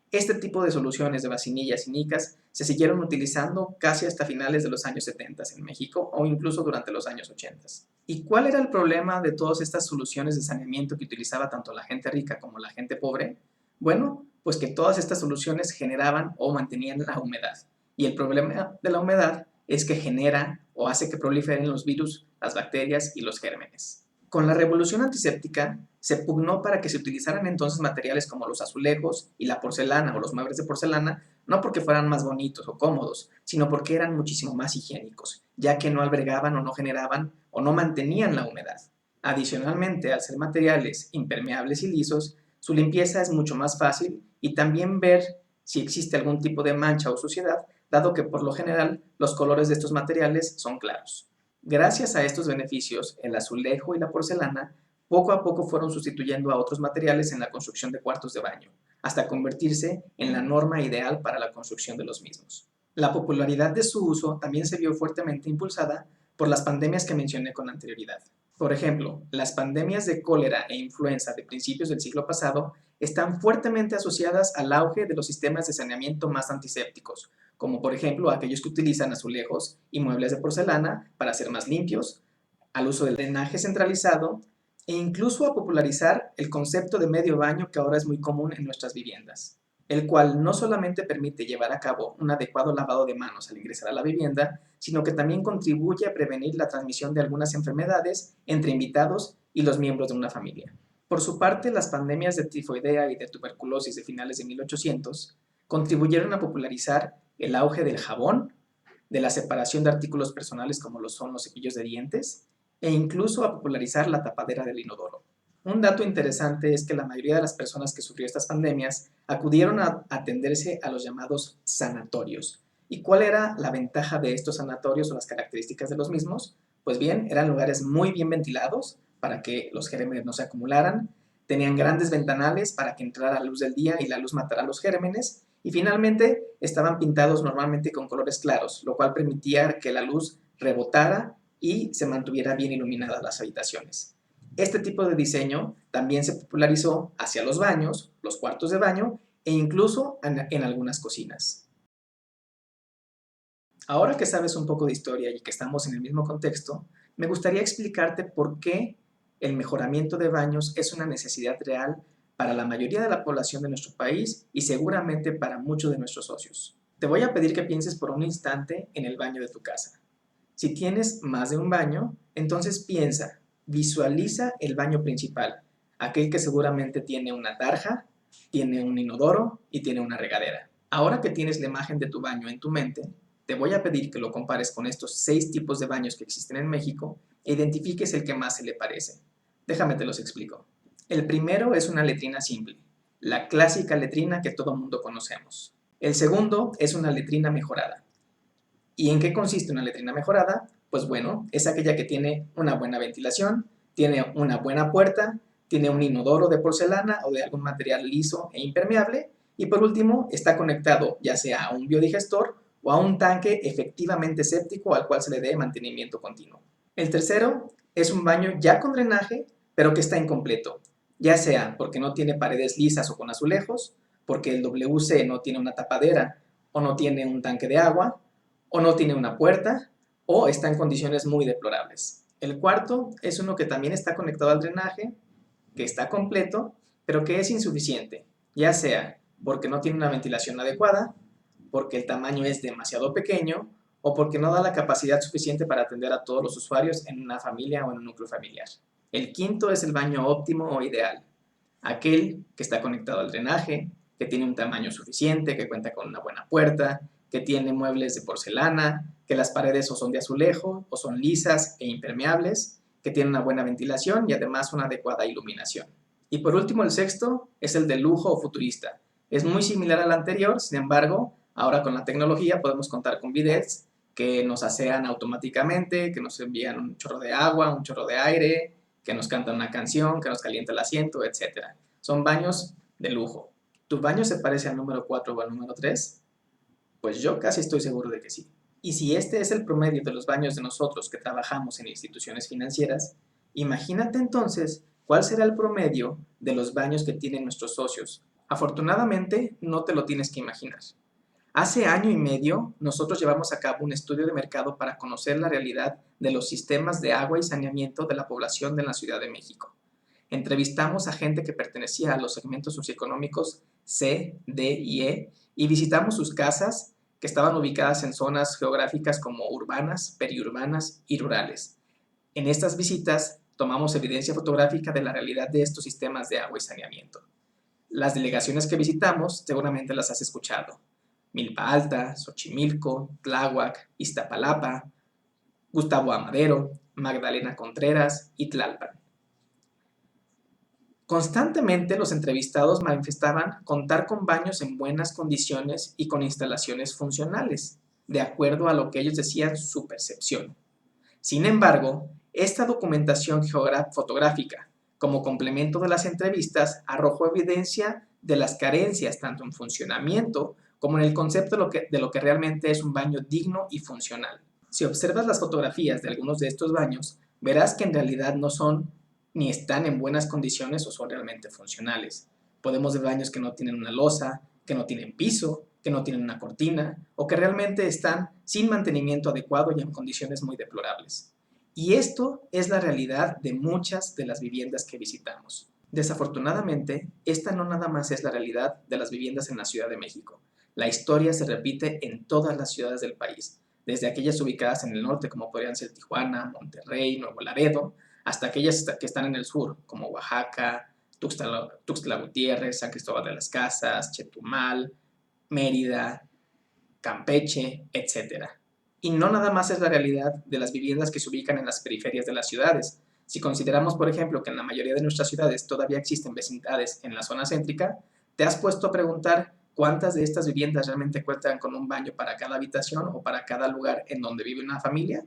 Este tipo de soluciones de vacinillas y nicas se siguieron utilizando casi hasta finales de los años 70 en México o incluso durante los años 80. ¿Y cuál era el problema de todas estas soluciones de saneamiento que utilizaba tanto la gente rica como la gente pobre? Bueno, pues que todas estas soluciones generaban o mantenían la humedad. Y el problema de la humedad es que genera o hace que proliferen los virus, las bacterias y los gérmenes. Con la revolución antiséptica se pugnó para que se utilizaran entonces materiales como los azulejos y la porcelana o los muebles de porcelana, no porque fueran más bonitos o cómodos, sino porque eran muchísimo más higiénicos, ya que no albergaban o no generaban o no mantenían la humedad. Adicionalmente, al ser materiales impermeables y lisos, su limpieza es mucho más fácil y también ver si existe algún tipo de mancha o suciedad, dado que por lo general los colores de estos materiales son claros. Gracias a estos beneficios, el azulejo y la porcelana poco a poco fueron sustituyendo a otros materiales en la construcción de cuartos de baño, hasta convertirse en la norma ideal para la construcción de los mismos. La popularidad de su uso también se vio fuertemente impulsada por las pandemias que mencioné con anterioridad. Por ejemplo, las pandemias de cólera e influenza de principios del siglo pasado están fuertemente asociadas al auge de los sistemas de saneamiento más antisépticos, como por ejemplo aquellos que utilizan azulejos y muebles de porcelana para ser más limpios, al uso del drenaje centralizado e incluso a popularizar el concepto de medio baño que ahora es muy común en nuestras viviendas, el cual no solamente permite llevar a cabo un adecuado lavado de manos al ingresar a la vivienda, sino que también contribuye a prevenir la transmisión de algunas enfermedades entre invitados y los miembros de una familia. Por su parte, las pandemias de tifoidea y de tuberculosis de finales de 1800 contribuyeron a popularizar el auge del jabón, de la separación de artículos personales como lo son los cepillos de dientes, e incluso a popularizar la tapadera del inodoro. Un dato interesante es que la mayoría de las personas que sufrió estas pandemias acudieron a atenderse a los llamados sanatorios. ¿Y cuál era la ventaja de estos sanatorios o las características de los mismos? Pues bien, eran lugares muy bien ventilados para que los gérmenes no se acumularan, tenían grandes ventanales para que entrara la luz del día y la luz matara a los gérmenes, y finalmente estaban pintados normalmente con colores claros, lo cual permitía que la luz rebotara y se mantuviera bien iluminadas las habitaciones. Este tipo de diseño también se popularizó hacia los baños, los cuartos de baño e incluso en algunas cocinas. Ahora que sabes un poco de historia y que estamos en el mismo contexto, me gustaría explicarte por qué el mejoramiento de baños es una necesidad real para la mayoría de la población de nuestro país y seguramente para muchos de nuestros socios. Te voy a pedir que pienses por un instante en el baño de tu casa. Si tienes más de un baño, entonces piensa, Visualiza el baño principal, aquel que seguramente tiene una tarja, tiene un inodoro y tiene una regadera. Ahora que tienes la imagen de tu baño en tu mente, te voy a pedir que lo compares con estos 6 tipos de baños que existen en México e identifiques el que más se le parece. Déjame te los explico. El primero es una letrina simple, la clásica letrina que todo mundo conocemos. El segundo es una letrina mejorada. ¿Y en qué consiste una letrina mejorada? Pues bueno, es aquella que tiene una buena ventilación, tiene una buena puerta, tiene un inodoro de porcelana o de algún material liso e impermeable y por último está conectado ya sea a un biodigestor o a un tanque efectivamente séptico al cual se le dé mantenimiento continuo. El tercero es un baño ya con drenaje pero que está incompleto, ya sea porque no tiene paredes lisas o con azulejos, porque el WC no tiene una tapadera o no tiene un tanque de agua, o no tiene una puerta, o está en condiciones muy deplorables. El cuarto es uno que también está conectado al drenaje, que está completo, pero que es insuficiente, ya sea porque no tiene una ventilación adecuada, porque el tamaño es demasiado pequeño, o porque no da la capacidad suficiente para atender a todos los usuarios en una familia o en un núcleo familiar. El quinto es el baño óptimo o ideal, aquel que está conectado al drenaje, que tiene un tamaño suficiente, que cuenta con una buena puerta, que tiene muebles de porcelana, que las paredes o son de azulejo o son lisas e impermeables, que tiene una buena ventilación y además una adecuada iluminación. Y por último, el sexto es el de lujo o futurista. Es muy similar al anterior, sin embargo, ahora con la tecnología podemos contar con bidets que nos asean automáticamente, que nos envían un chorro de agua, un chorro de aire, que nos cantan una canción, que nos calienta el asiento, etc. Son baños de lujo. ¿Tu baño se parece al número 4 o al número 3? Pues yo casi estoy seguro de que sí. Y si este es el promedio de los baños de nosotros que trabajamos en instituciones financieras, imagínate entonces cuál será el promedio de los baños que tienen nuestros socios. Afortunadamente, no te lo tienes que imaginar. Hace año y medio, nosotros llevamos a cabo un estudio de mercado para conocer la realidad de los sistemas de agua y saneamiento de la población de la Ciudad de México. Entrevistamos a gente que pertenecía a los segmentos socioeconómicos C, D y E y visitamos sus casas que estaban ubicadas en zonas geográficas como urbanas, periurbanas y rurales. En estas visitas tomamos evidencia fotográfica de la realidad de estos sistemas de agua y saneamiento. Las delegaciones que visitamos seguramente las has escuchado. Milpa Alta, Xochimilco, Tláhuac, Iztapalapa, Gustavo Amadero, Magdalena Contreras y Tlalpan. Constantemente los entrevistados manifestaban contar con baños en buenas condiciones y con instalaciones funcionales, de acuerdo a lo que ellos decían su percepción. Sin embargo, esta documentación fotográfica, como complemento de las entrevistas, arrojó evidencia de las carencias tanto en funcionamiento como en el concepto de lo que realmente es un baño digno y funcional. Si observas las fotografías de algunos de estos baños, verás que en realidad no son ni están en buenas condiciones o son realmente funcionales. Podemos ver baños que no tienen una losa, que no tienen piso, que no tienen una cortina o que realmente están sin mantenimiento adecuado y en condiciones muy deplorables. Y esto es la realidad de muchas de las viviendas que visitamos. Desafortunadamente, esta no nada más es la realidad de las viviendas en la Ciudad de México. La historia se repite en todas las ciudades del país, desde aquellas ubicadas en el norte como podrían ser Tijuana, Monterrey, Nuevo Laredo, hasta aquellas que están en el sur como Oaxaca, Tuxtla Gutiérrez, San Cristóbal de las Casas, Chetumal, Mérida, Campeche, etc. Y no nada más es la realidad de las viviendas que se ubican en las periferias de las ciudades. Si consideramos, por ejemplo, que en la mayoría de nuestras ciudades todavía existen vecindades en la zona céntrica, ¿te has puesto a preguntar cuántas de estas viviendas realmente cuentan con un baño para cada habitación o para cada lugar en donde vive una familia?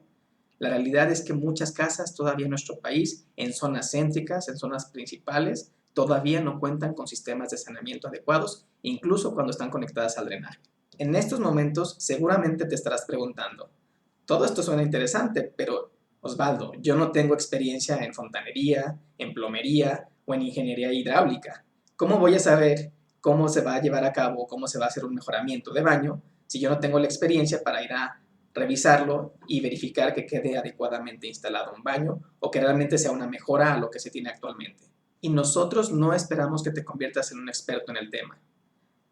La realidad es que muchas casas todavía en nuestro país, en zonas céntricas, en zonas principales, todavía no cuentan con sistemas de saneamiento adecuados, incluso cuando están conectadas al drenaje. En estos momentos seguramente te estarás preguntando, todo esto suena interesante, pero Osvaldo, yo no tengo experiencia en fontanería, en plomería o en ingeniería hidráulica. ¿Cómo voy a saber cómo se va a llevar a cabo, cómo se va a hacer un mejoramiento de baño si yo no tengo la experiencia para ir a revisarlo y verificar que quede adecuadamente instalado un baño o que realmente sea una mejora a lo que se tiene actualmente? Y nosotros no esperamos que te conviertas en un experto en el tema.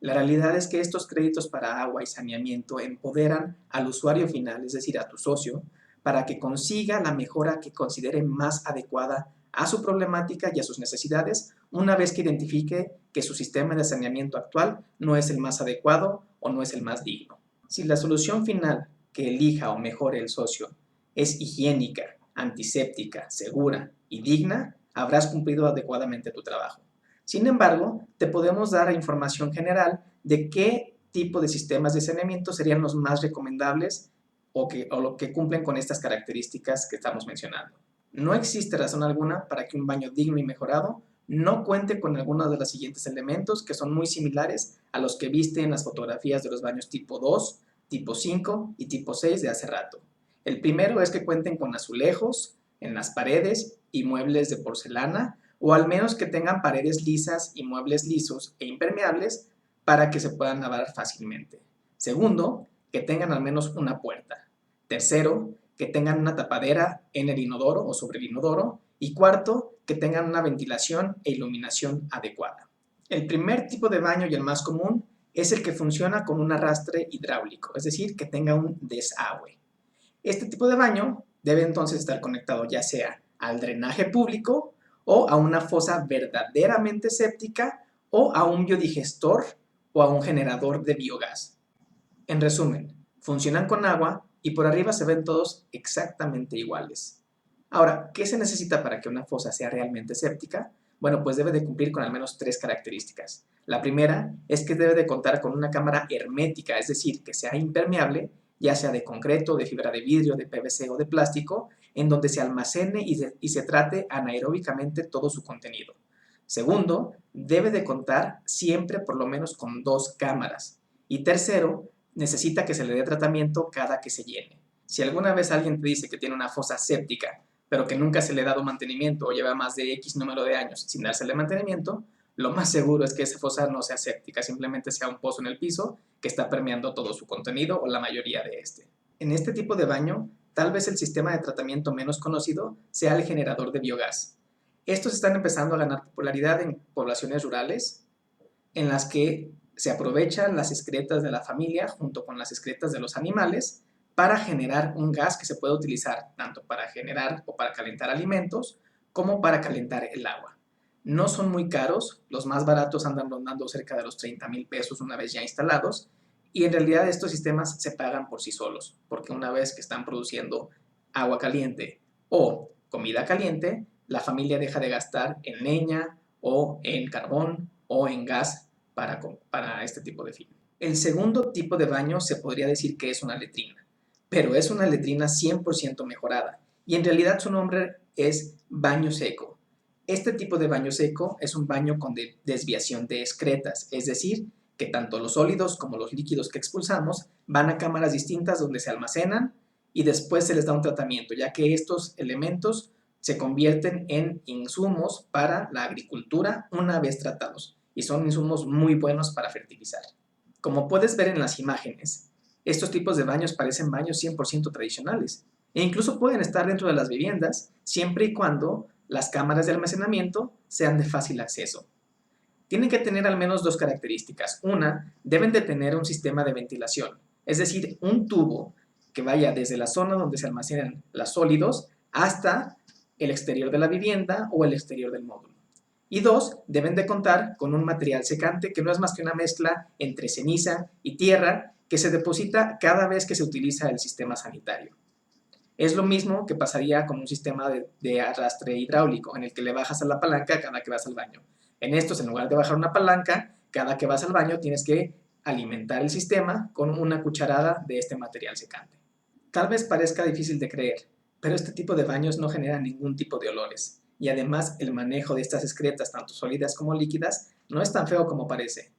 La realidad es que estos créditos para agua y saneamiento empoderan al usuario final, es decir, a tu socio, para que consiga la mejora que considere más adecuada a su problemática y a sus necesidades, una vez que identifique que su sistema de saneamiento actual no es el más adecuado o no es el más digno. Si la solución final que elija o mejore el socio es higiénica, antiséptica, segura y digna, habrás cumplido adecuadamente tu trabajo. Sin embargo, te podemos dar información general de qué tipo de sistemas de saneamiento serían los más recomendables o lo que cumplen con estas características que estamos mencionando. No existe razón alguna para que un baño digno y mejorado no cuente con algunos de los siguientes elementos que son muy similares a los que viste en las fotografías de los baños tipo 2, tipo 5 y tipo 6 de hace rato. El primero es que cuenten con azulejos en las paredes y muebles de porcelana, o al menos que tengan paredes lisas y muebles lisos e impermeables para que se puedan lavar fácilmente. Segundo, que tengan al menos una puerta. Tercero, que tengan una tapadera en el inodoro o sobre el inodoro. Y cuarto, que tengan una ventilación e iluminación adecuada. El primer tipo de baño y el más común es el que funciona con un arrastre hidráulico, es decir, que tenga un desagüe. Este tipo de baño debe entonces estar conectado ya sea al drenaje público o a una fosa verdaderamente séptica o a un biodigestor o a un generador de biogás. En resumen, funcionan con agua y por arriba se ven todos exactamente iguales. Ahora, ¿qué se necesita para que una fosa sea realmente séptica? Bueno, pues debe de cumplir con al menos 3 características. La primera es que debe de contar con una cámara hermética, es decir, que sea impermeable, ya sea de concreto, de fibra de vidrio, de PVC o de plástico, en donde se almacene y se trate anaeróbicamente todo su contenido. Segundo, debe de contar siempre por lo menos con 2 cámaras. Y tercero, necesita que se le dé tratamiento cada que se llene. Si alguna vez alguien te dice que tiene una fosa séptica, pero que nunca se le ha dado mantenimiento o lleva más de X número de años sin dársele mantenimiento, lo más seguro es que esa fosa no sea séptica, simplemente sea un pozo en el piso que está permeando todo su contenido o la mayoría de este. En este tipo de baño, tal vez el sistema de tratamiento menos conocido sea el generador de biogás. Estos están empezando a ganar popularidad en poblaciones rurales en las que se aprovechan las excretas de la familia junto con las excretas de los animales para generar un gas que se puede utilizar tanto para generar o para calentar alimentos como para calentar el agua. No son muy caros, los más baratos andan rondando cerca de los 30,000 pesos una vez ya instalados, y en realidad estos sistemas se pagan por sí solos, porque una vez que están produciendo agua caliente o comida caliente, la familia deja de gastar en leña o en carbón o en gas para este tipo de fin. El segundo tipo de baño se podría decir que es una letrina, pero es una letrina 100% mejorada y en realidad su nombre es baño seco. Este tipo de baño seco es un baño con desviación de excretas, es decir, que tanto los sólidos como los líquidos que expulsamos van a cámaras distintas donde se almacenan y después se les da un tratamiento, ya que estos elementos se convierten en insumos para la agricultura una vez tratados y son insumos muy buenos para fertilizar. Como puedes ver en las imágenes, estos tipos de baños parecen baños 100% tradicionales e incluso pueden estar dentro de las viviendas siempre y cuando las cámaras de almacenamiento sean de fácil acceso. Tienen que tener al menos 2 características. Una, deben de tener un sistema de ventilación, es decir, un tubo que vaya desde la zona donde se almacenan los sólidos hasta el exterior de la vivienda o el exterior del módulo. Y 2, deben de contar con un material secante que no es más que una mezcla entre ceniza y tierra que se deposita cada vez que se utiliza el sistema sanitario. Es lo mismo que pasaría con un sistema de arrastre hidráulico en el que le bajas a la palanca cada que vas al baño. En estos, en lugar de bajar una palanca, cada que vas al baño tienes que alimentar el sistema con una cucharada de este material secante. Tal vez parezca difícil de creer, pero este tipo de baños no genera ningún tipo de olores y además el manejo de estas excretas, tanto sólidas como líquidas, no es tan feo como parece.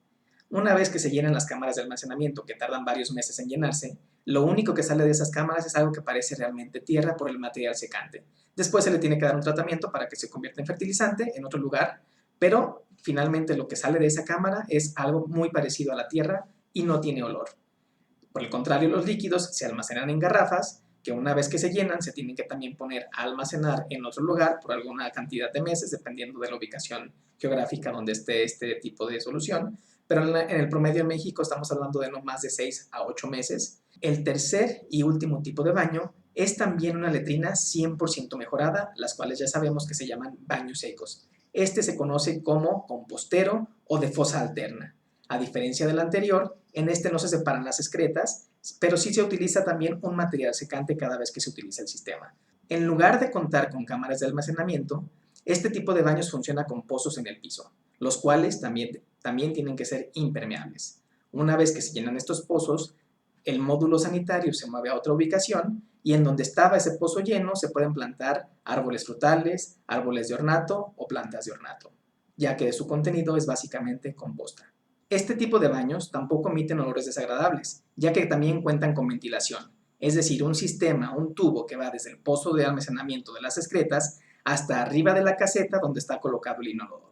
Una vez que se llenan las cámaras de almacenamiento, que tardan varios meses en llenarse, lo único que sale de esas cámaras es algo que parece realmente tierra por el material secante. Después se le tiene que dar un tratamiento para que se convierta en fertilizante en otro lugar, pero finalmente lo que sale de esa cámara es algo muy parecido a la tierra y no tiene olor. Por el contrario, los líquidos se almacenan en garrafas que una vez que se llenan se tienen que también poner a almacenar en otro lugar por alguna cantidad de meses, dependiendo de la ubicación geográfica donde esté este tipo de solución. Pero en el promedio en México estamos hablando de no más de 6 a 8 meses. El tercer y último tipo de baño es también una letrina 100% mejorada, las cuales ya sabemos que se llaman baños secos. Este se conoce como compostero o de fosa alterna. A diferencia del anterior, en este no se separan las excretas, pero sí se utiliza también un material secante cada vez que se utiliza el sistema. En lugar de contar con cámaras de almacenamiento, este tipo de baños funciona con pozos en el piso, los cuales también tienen que ser impermeables. Una vez que se llenan estos pozos, el módulo sanitario se mueve a otra ubicación y en donde estaba ese pozo lleno se pueden plantar árboles frutales, árboles de ornato o plantas de ornato, ya que su contenido es básicamente composta. Este tipo de baños tampoco emiten olores desagradables, ya que también cuentan con ventilación, es decir, un sistema, un tubo que va desde el pozo de almacenamiento de las excretas hasta arriba de la caseta donde está colocado el inodoro.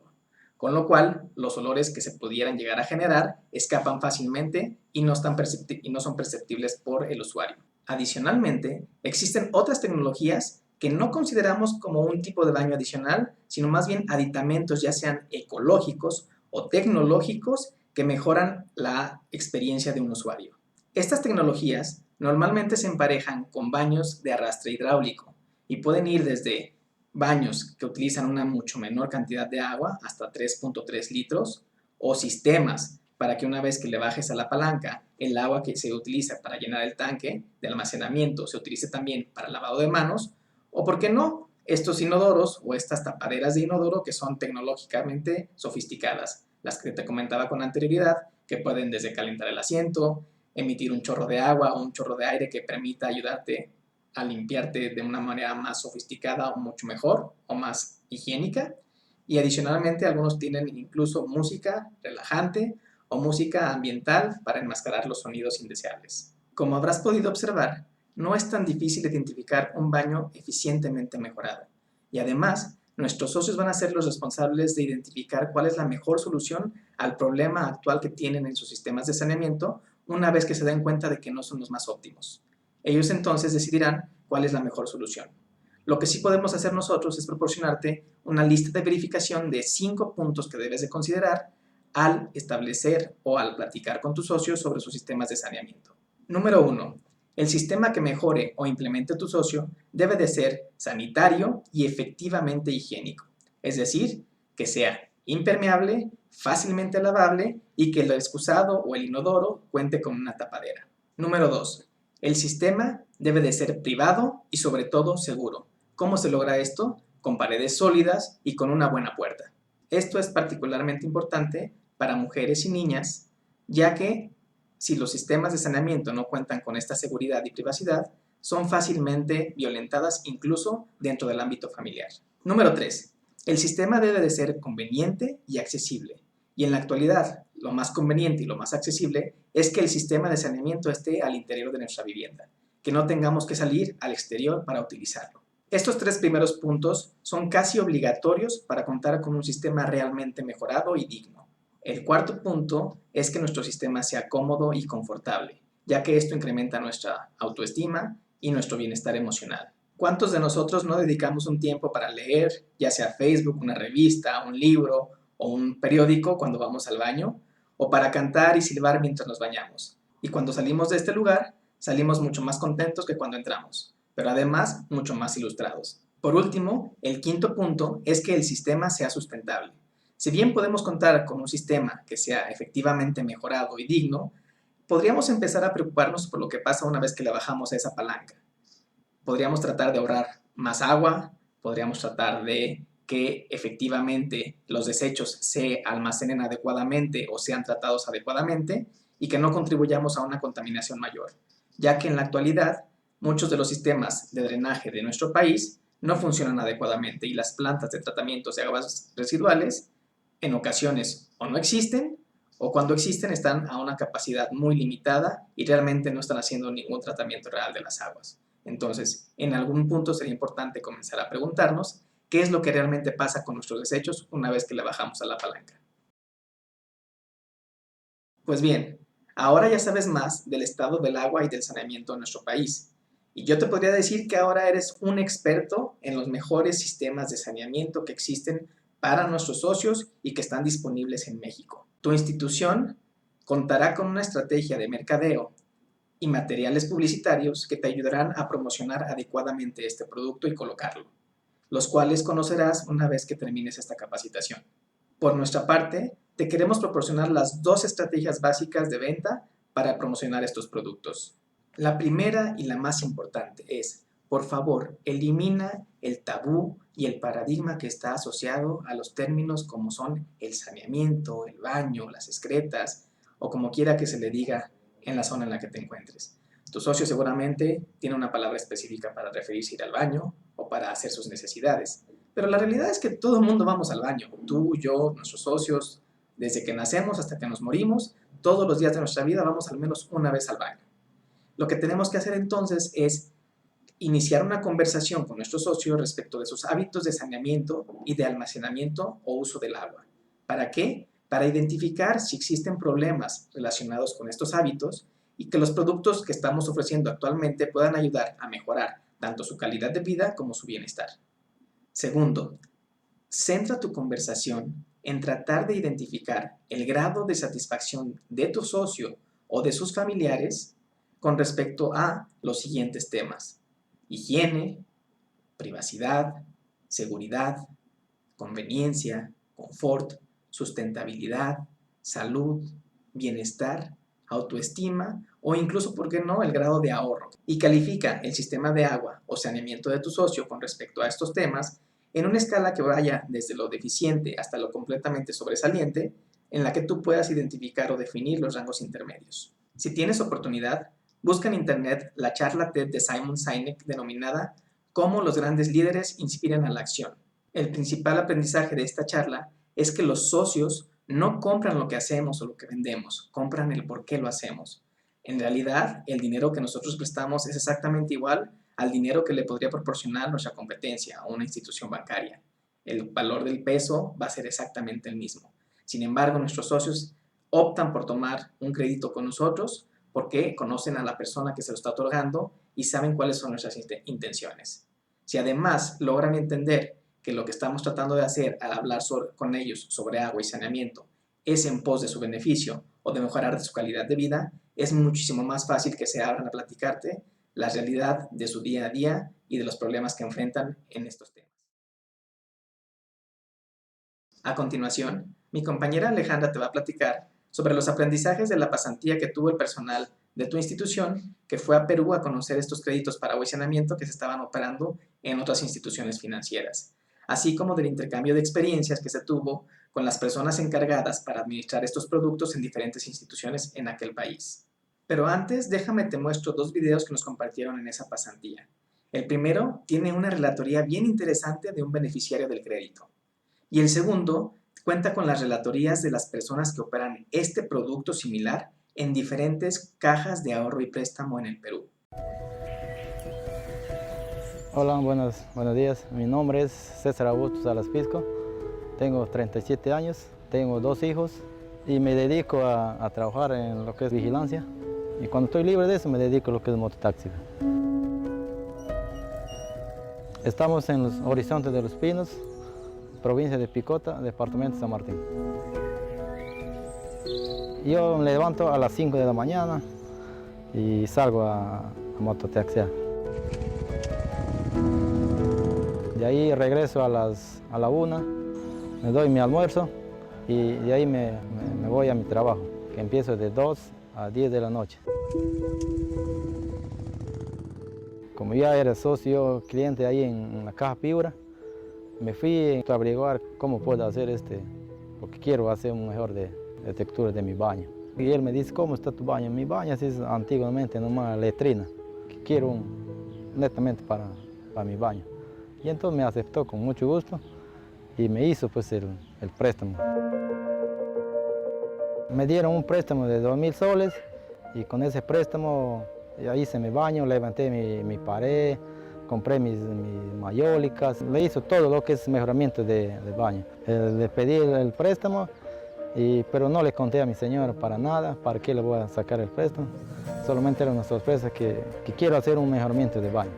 Con lo cual, los olores que se pudieran llegar a generar escapan fácilmente y no son perceptibles por el usuario. Adicionalmente, existen otras tecnologías que no consideramos como un tipo de baño adicional, sino más bien aditamentos ya sean ecológicos o tecnológicos que mejoran la experiencia de un usuario. Estas tecnologías normalmente se emparejan con baños de arrastre hidráulico y pueden ir desde baños que utilizan una mucho menor cantidad de agua, hasta 3.3 litros, o sistemas para que una vez que le bajes a la palanca, el agua que se utiliza para llenar el tanque de almacenamiento se utilice también para lavado de manos, o por qué no, estos inodoros o estas tapaderas de inodoro que son tecnológicamente sofisticadas, las que te comentaba con anterioridad, que pueden desde calentar el asiento, emitir un chorro de agua o un chorro de aire que permita ayudarte a limpiarte de una manera más sofisticada o mucho mejor o más higiénica. Y adicionalmente algunos tienen incluso música relajante o música ambiental para enmascarar los sonidos indeseables. Como habrás podido observar, no es tan difícil identificar un baño eficientemente mejorado. Y además, nuestros socios van a ser los responsables de identificar cuál es la mejor solución al problema actual que tienen en sus sistemas de saneamiento una vez que se den cuenta de que no son los más óptimos. Ellos entonces decidirán cuál es la mejor solución. Lo que sí podemos hacer nosotros es proporcionarte una lista de verificación de 5 puntos que debes de considerar al establecer o al platicar con tus socios sobre sus sistemas de saneamiento. Número 1. El sistema que mejore o implemente tu socio debe de ser sanitario y efectivamente higiénico, es decir, que sea impermeable, fácilmente lavable y que el excusado o el inodoro cuente con una tapadera. Número 2. El sistema debe de ser privado y sobre todo seguro. ¿Cómo se logra esto? Con paredes sólidas y con una buena puerta. Esto es particularmente importante para mujeres y niñas, ya que si los sistemas de saneamiento no cuentan con esta seguridad y privacidad, son fácilmente violentadas incluso dentro del ámbito familiar. Número 3. El sistema debe de ser conveniente y accesible. Y en la actualidad, lo más conveniente y lo más accesible es que el sistema de saneamiento esté al interior de nuestra vivienda, que no tengamos que salir al exterior para utilizarlo. Estos 3 primeros puntos son casi obligatorios para contar con un sistema realmente mejorado y digno. El cuarto punto es que nuestro sistema sea cómodo y confortable, ya que esto incrementa nuestra autoestima y nuestro bienestar emocional. ¿Cuántos de nosotros no dedicamos un tiempo para leer, ya sea Facebook, una revista, un libro o un periódico cuando vamos al baño, o para cantar y silbar mientras nos bañamos? Y cuando salimos de este lugar, salimos mucho más contentos que cuando entramos, pero además mucho más ilustrados. Por último, el quinto punto es que el sistema sea sustentable. Si bien podemos contar con un sistema que sea efectivamente mejorado y digno, podríamos empezar a preocuparnos por lo que pasa una vez que le bajamos a esa palanca. Podríamos tratar de ahorrar más agua, podríamos tratar de que efectivamente los desechos se almacenen adecuadamente o sean tratados adecuadamente y que no contribuyamos a una contaminación mayor, ya que en la actualidad muchos de los sistemas de drenaje de nuestro país no funcionan adecuadamente y las plantas de tratamiento de aguas residuales en ocasiones o no existen o cuando existen están a una capacidad muy limitada y realmente no están haciendo ningún tratamiento real de las aguas. Entonces, en algún punto sería importante comenzar a preguntarnos qué es lo que realmente pasa con nuestros desechos una vez que le bajamos a la palanca. Pues bien, ahora ya sabes más del estado del agua y del saneamiento en nuestro país. Y yo te podría decir que ahora eres un experto en los mejores sistemas de saneamiento que existen para nuestros socios y que están disponibles en México. Tu institución contará con una estrategia de mercadeo y materiales publicitarios que te ayudarán a promocionar adecuadamente este producto y colocarlo, los cuales conocerás una vez que termines esta capacitación. Por nuestra parte, te queremos proporcionar las 2 estrategias básicas de venta para promocionar estos productos. La primera y la más importante es, por favor, elimina el tabú y el paradigma que está asociado a los términos como son el saneamiento, el baño, las excretas o como quiera que se le diga en la zona en la que te encuentres. Tu socio seguramente tiene una palabra específica para referirse a ir al baño o para hacer sus necesidades. Pero la realidad es que todo el mundo vamos al baño. Tú, yo, nuestros socios, desde que nacemos hasta que nos morimos, todos los días de nuestra vida vamos al menos una vez al baño. Lo que tenemos que hacer entonces es iniciar una conversación con nuestros socios respecto de sus hábitos de saneamiento y de almacenamiento o uso del agua. ¿Para qué? Para identificar si existen problemas relacionados con estos hábitos y que los productos que estamos ofreciendo actualmente puedan ayudar a mejorar tanto su calidad de vida como su bienestar. Segundo, centra tu conversación en tratar de identificar el grado de satisfacción de tu socio o de sus familiares con respecto a los siguientes temas: higiene, privacidad, seguridad, conveniencia, confort, sustentabilidad, salud, bienestar, autoestima o incluso, ¿por qué no?, el grado de ahorro. Y califica el sistema de agua o saneamiento de tu socio con respecto a estos temas en una escala que vaya desde lo deficiente hasta lo completamente sobresaliente, en la que tú puedas identificar o definir los rangos intermedios. Si tienes oportunidad, busca en internet la charla TED de Simon Sinek denominada "Cómo los grandes líderes inspiran a la acción". El principal aprendizaje de esta charla es que los socios no compran lo que hacemos o lo que vendemos, compran el por qué lo hacemos. En realidad, el dinero que nosotros prestamos es exactamente igual al dinero que le podría proporcionar nuestra competencia o una institución bancaria. El valor del peso va a ser exactamente el mismo. Sin embargo, nuestros socios optan por tomar un crédito con nosotros porque conocen a la persona que se lo está otorgando y saben cuáles son nuestras intenciones. Si además logran entender que lo que estamos tratando de hacer al hablar con ellos sobre agua y saneamiento es en pos de su beneficio o de mejorar su calidad de vida, es muchísimo más fácil que se abran a platicarte la realidad de su día a día y de los problemas que enfrentan en estos temas. A continuación, mi compañera Alejandra te va a platicar sobre los aprendizajes de la pasantía que tuvo el personal de tu institución que fue a Perú a conocer estos créditos para agua y saneamiento que se estaban operando en otras instituciones financieras, así como del intercambio de experiencias que se tuvo con las personas encargadas para administrar estos productos en diferentes instituciones en aquel país. Pero antes, déjame te muestro 2 videos que nos compartieron en esa pasantía. El primero tiene una relatoría bien interesante de un beneficiario del crédito. Y el segundo cuenta con las relatorías de las personas que operan este producto similar en diferentes cajas de ahorro y préstamo en el Perú. Hola, buenos días. Mi nombre es César Augusto Salas Pisco. Tengo 37 años, tengo 2 hijos y me dedico a trabajar en lo que es vigilancia. Y cuando estoy libre de eso me dedico a lo que es mototaxi. Estamos en los Horizontes de los Pinos, provincia de Picota, departamento de San Martín. Yo me levanto a las 5 de la mañana y salgo a mototaxiar. De ahí regreso a la 1, me doy mi almuerzo y de ahí me voy a mi trabajo, que empiezo de 2 a 10 de la noche. Como ya era socio cliente ahí en la Caja Piura, me fui a averiguar cómo puedo hacer porque quiero hacer un mejor de textura de mi baño. Y él me dice, ¿cómo está tu baño? Mi baño es antiguamente nomás letrina, que quiero netamente para mi baño. Y entonces me aceptó con mucho gusto y me hizo pues el préstamo. Me dieron un préstamo de 2.000 soles y con ese préstamo ya hice mi baño, levanté mi pared, compré mis mayólicas, le hizo todo lo que es mejoramiento de baño. Le pedí el préstamo, pero no le conté a mi señora para nada, para qué le voy a sacar el préstamo. Solamente era una sorpresa que quiero hacer un mejoramiento de baño.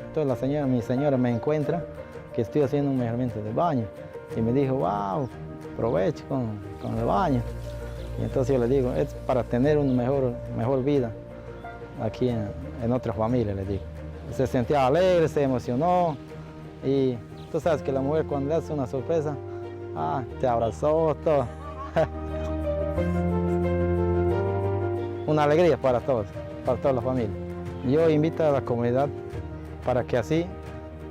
Entonces mi señora me encuentra que estoy haciendo un mejoramiento de baño y me dijo, wow, aproveche con el baño. Y entonces yo le digo, es para tener una mejor vida. aquí en otra familia, le digo. Se sentía alegre, se emocionó y tú sabes que la mujer cuando le hace una sorpresa, te abrazó, todo. Una alegría para todos, para toda la familia. Yo invito a la comunidad para que así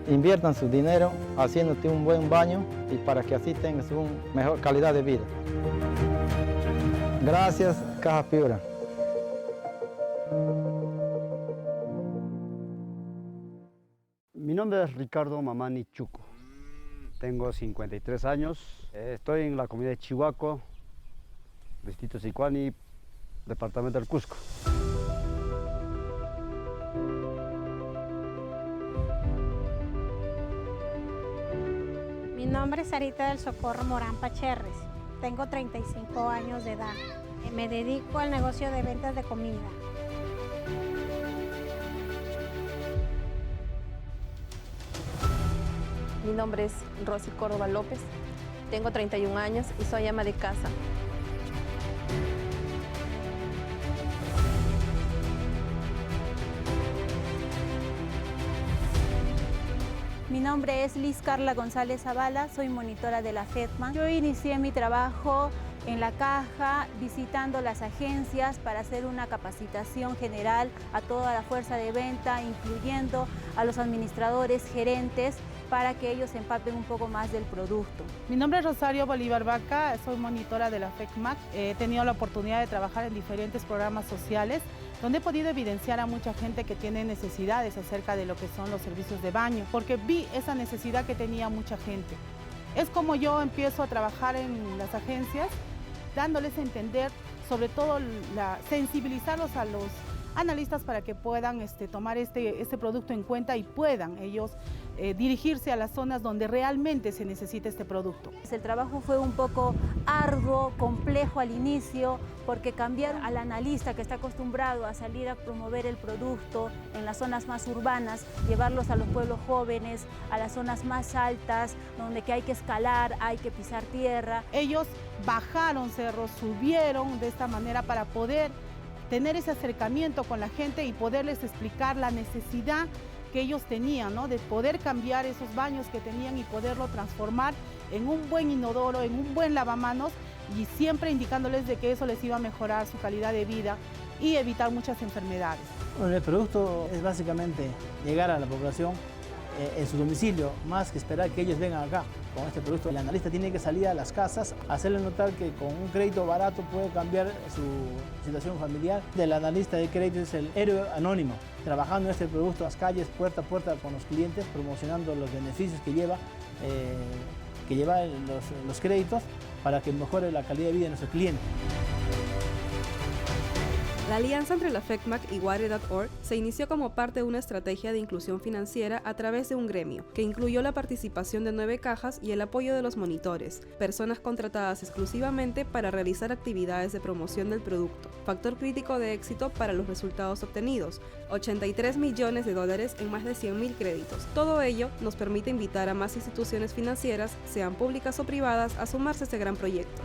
inviertan su dinero haciéndote un buen baño y para que así tengas una mejor calidad de vida. Gracias, Caja Piura. Mi nombre es Ricardo Mamani Chuco. Tengo 53 años. Estoy en la comunidad de Chihuaco, distrito Sicuani, departamento del Cusco. Mi nombre es Sarita del Socorro Morán Pacherres. Tengo 35 años de edad. Me dedico al negocio de ventas de comida. Mi nombre es Rosy Córdoba López, tengo 31 años y soy ama de casa. Mi nombre es Liz Carla González Zavala, soy monitora de la FEDMAC. Yo inicié mi trabajo en la caja, visitando las agencias para hacer una capacitación general a toda la fuerza de venta, incluyendo a los administradores, gerentes, para que ellos empapen un poco más del producto. Mi nombre es Rosario Bolívar Vaca, soy monitora de la FECMAC. He tenido la oportunidad de trabajar en diferentes programas sociales donde he podido evidenciar a mucha gente que tiene necesidades acerca de lo que son los servicios de baño, porque vi esa necesidad que tenía mucha gente. Es como yo empiezo a trabajar en las agencias, dándoles a entender, sobre todo sensibilizarlos a los analistas para que puedan tomar este producto en cuenta y puedan ellos dirigirse a las zonas donde realmente se necesita este producto. El trabajo fue un poco arduo, complejo al inicio, porque cambiar al analista que está acostumbrado a salir a promover el producto en las zonas más urbanas, llevarlos a los pueblos jóvenes, a las zonas más altas, donde que hay que escalar, hay que pisar tierra. Ellos bajaron cerros, subieron de esta manera para poder tener ese acercamiento con la gente y poderles explicar la necesidad que ellos tenían, ¿no? De poder cambiar esos baños que tenían y poderlo transformar en un buen inodoro, en un buen lavamanos, y siempre indicándoles de que eso les iba a mejorar su calidad de vida y evitar muchas enfermedades. Bueno, el producto es básicamente llegar a la población en su domicilio, más que esperar que ellos vengan acá con este producto. El analista tiene que salir a las casas, hacerles notar que con un crédito barato puede cambiar su situación familiar. El analista de crédito es el héroe anónimo, trabajando en este producto a las calles, puerta a puerta con los clientes, promocionando los beneficios que lleva los créditos para que mejore la calidad de vida de nuestro cliente. La alianza entre la FECMAC y Water.org se inició como parte de una estrategia de inclusión financiera a través de un gremio, que incluyó la participación de 9 cajas y el apoyo de los monitores, personas contratadas exclusivamente para realizar actividades de promoción del producto. Factor crítico de éxito para los resultados obtenidos, $83 millones en más de 100.000 créditos. Todo ello nos permite invitar a más instituciones financieras, sean públicas o privadas, a sumarse a este gran proyecto.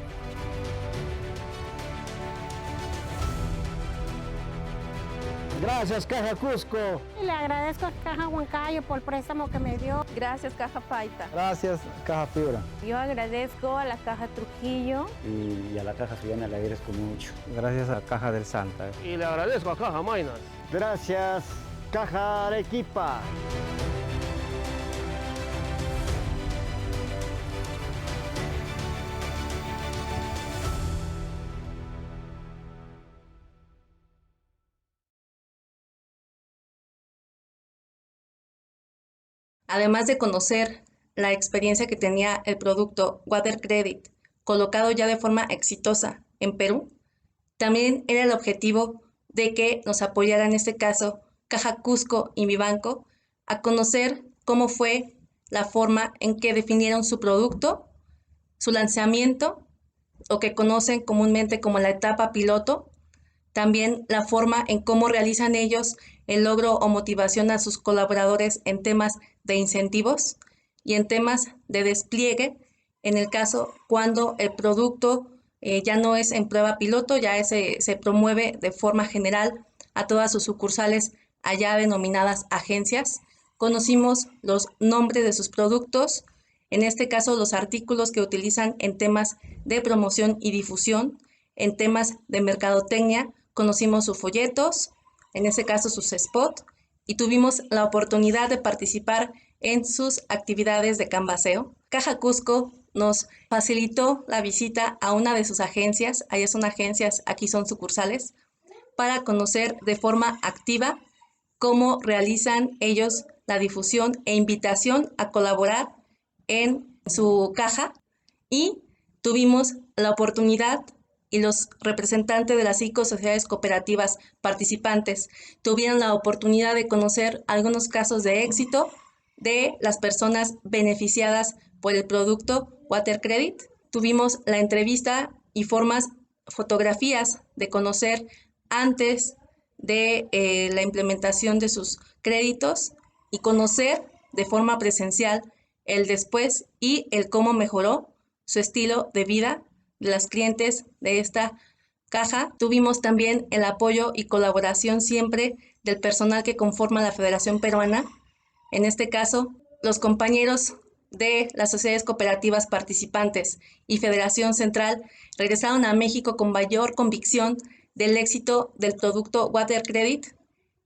Gracias, Caja Cusco. Le agradezco a Caja Huancayo por el préstamo que me dio. Gracias, Caja Paita. Gracias, Caja Piura. Yo agradezco a la Caja Trujillo. Y a la Caja Suyana le agradezco mucho. Gracias a Caja del Santa. Y le agradezco a Caja Mainas. Gracias, Caja Arequipa. Además de conocer la experiencia que tenía el producto Water Credit, colocado ya de forma exitosa en Perú, también era el objetivo de que nos apoyara en este caso Caja Cusco y Mi Banco a conocer cómo fue la forma en que definieron su producto, su lanzamiento, o que conocen comúnmente como la etapa piloto, también la forma en cómo realizan ellos el logro o motivación a sus colaboradores en temas de incentivos y en temas de despliegue, en el caso cuando el producto ya no es en prueba piloto, ya se promueve de forma general a todas sus sucursales allá denominadas agencias. Conocimos los nombres de sus productos, en este caso los artículos que utilizan en temas de promoción y difusión, en temas de mercadotecnia, conocimos sus folletos, en este caso sus spots, y tuvimos la oportunidad de participar en sus actividades de canvaseo. Caja Cusco nos facilitó la visita a una de sus agencias, allá son agencias, aquí son sucursales, para conocer de forma activa cómo realizan ellos la difusión e invitación a colaborar en su caja, y tuvimos la oportunidad y los representantes de las 5 sociedades cooperativas participantes tuvieron la oportunidad de conocer algunos casos de éxito de las personas beneficiadas por el producto Water Credit. Tuvimos la entrevista y fotografías de conocer antes de la implementación de sus créditos y conocer de forma presencial el después y el cómo mejoró su estilo de vida de las clientes de esta caja. Tuvimos también el apoyo y colaboración siempre del personal que conforma la Federación Peruana. En este caso, los compañeros de las sociedades cooperativas participantes y Federación Central regresaron a México con mayor convicción del éxito del producto Water Credit,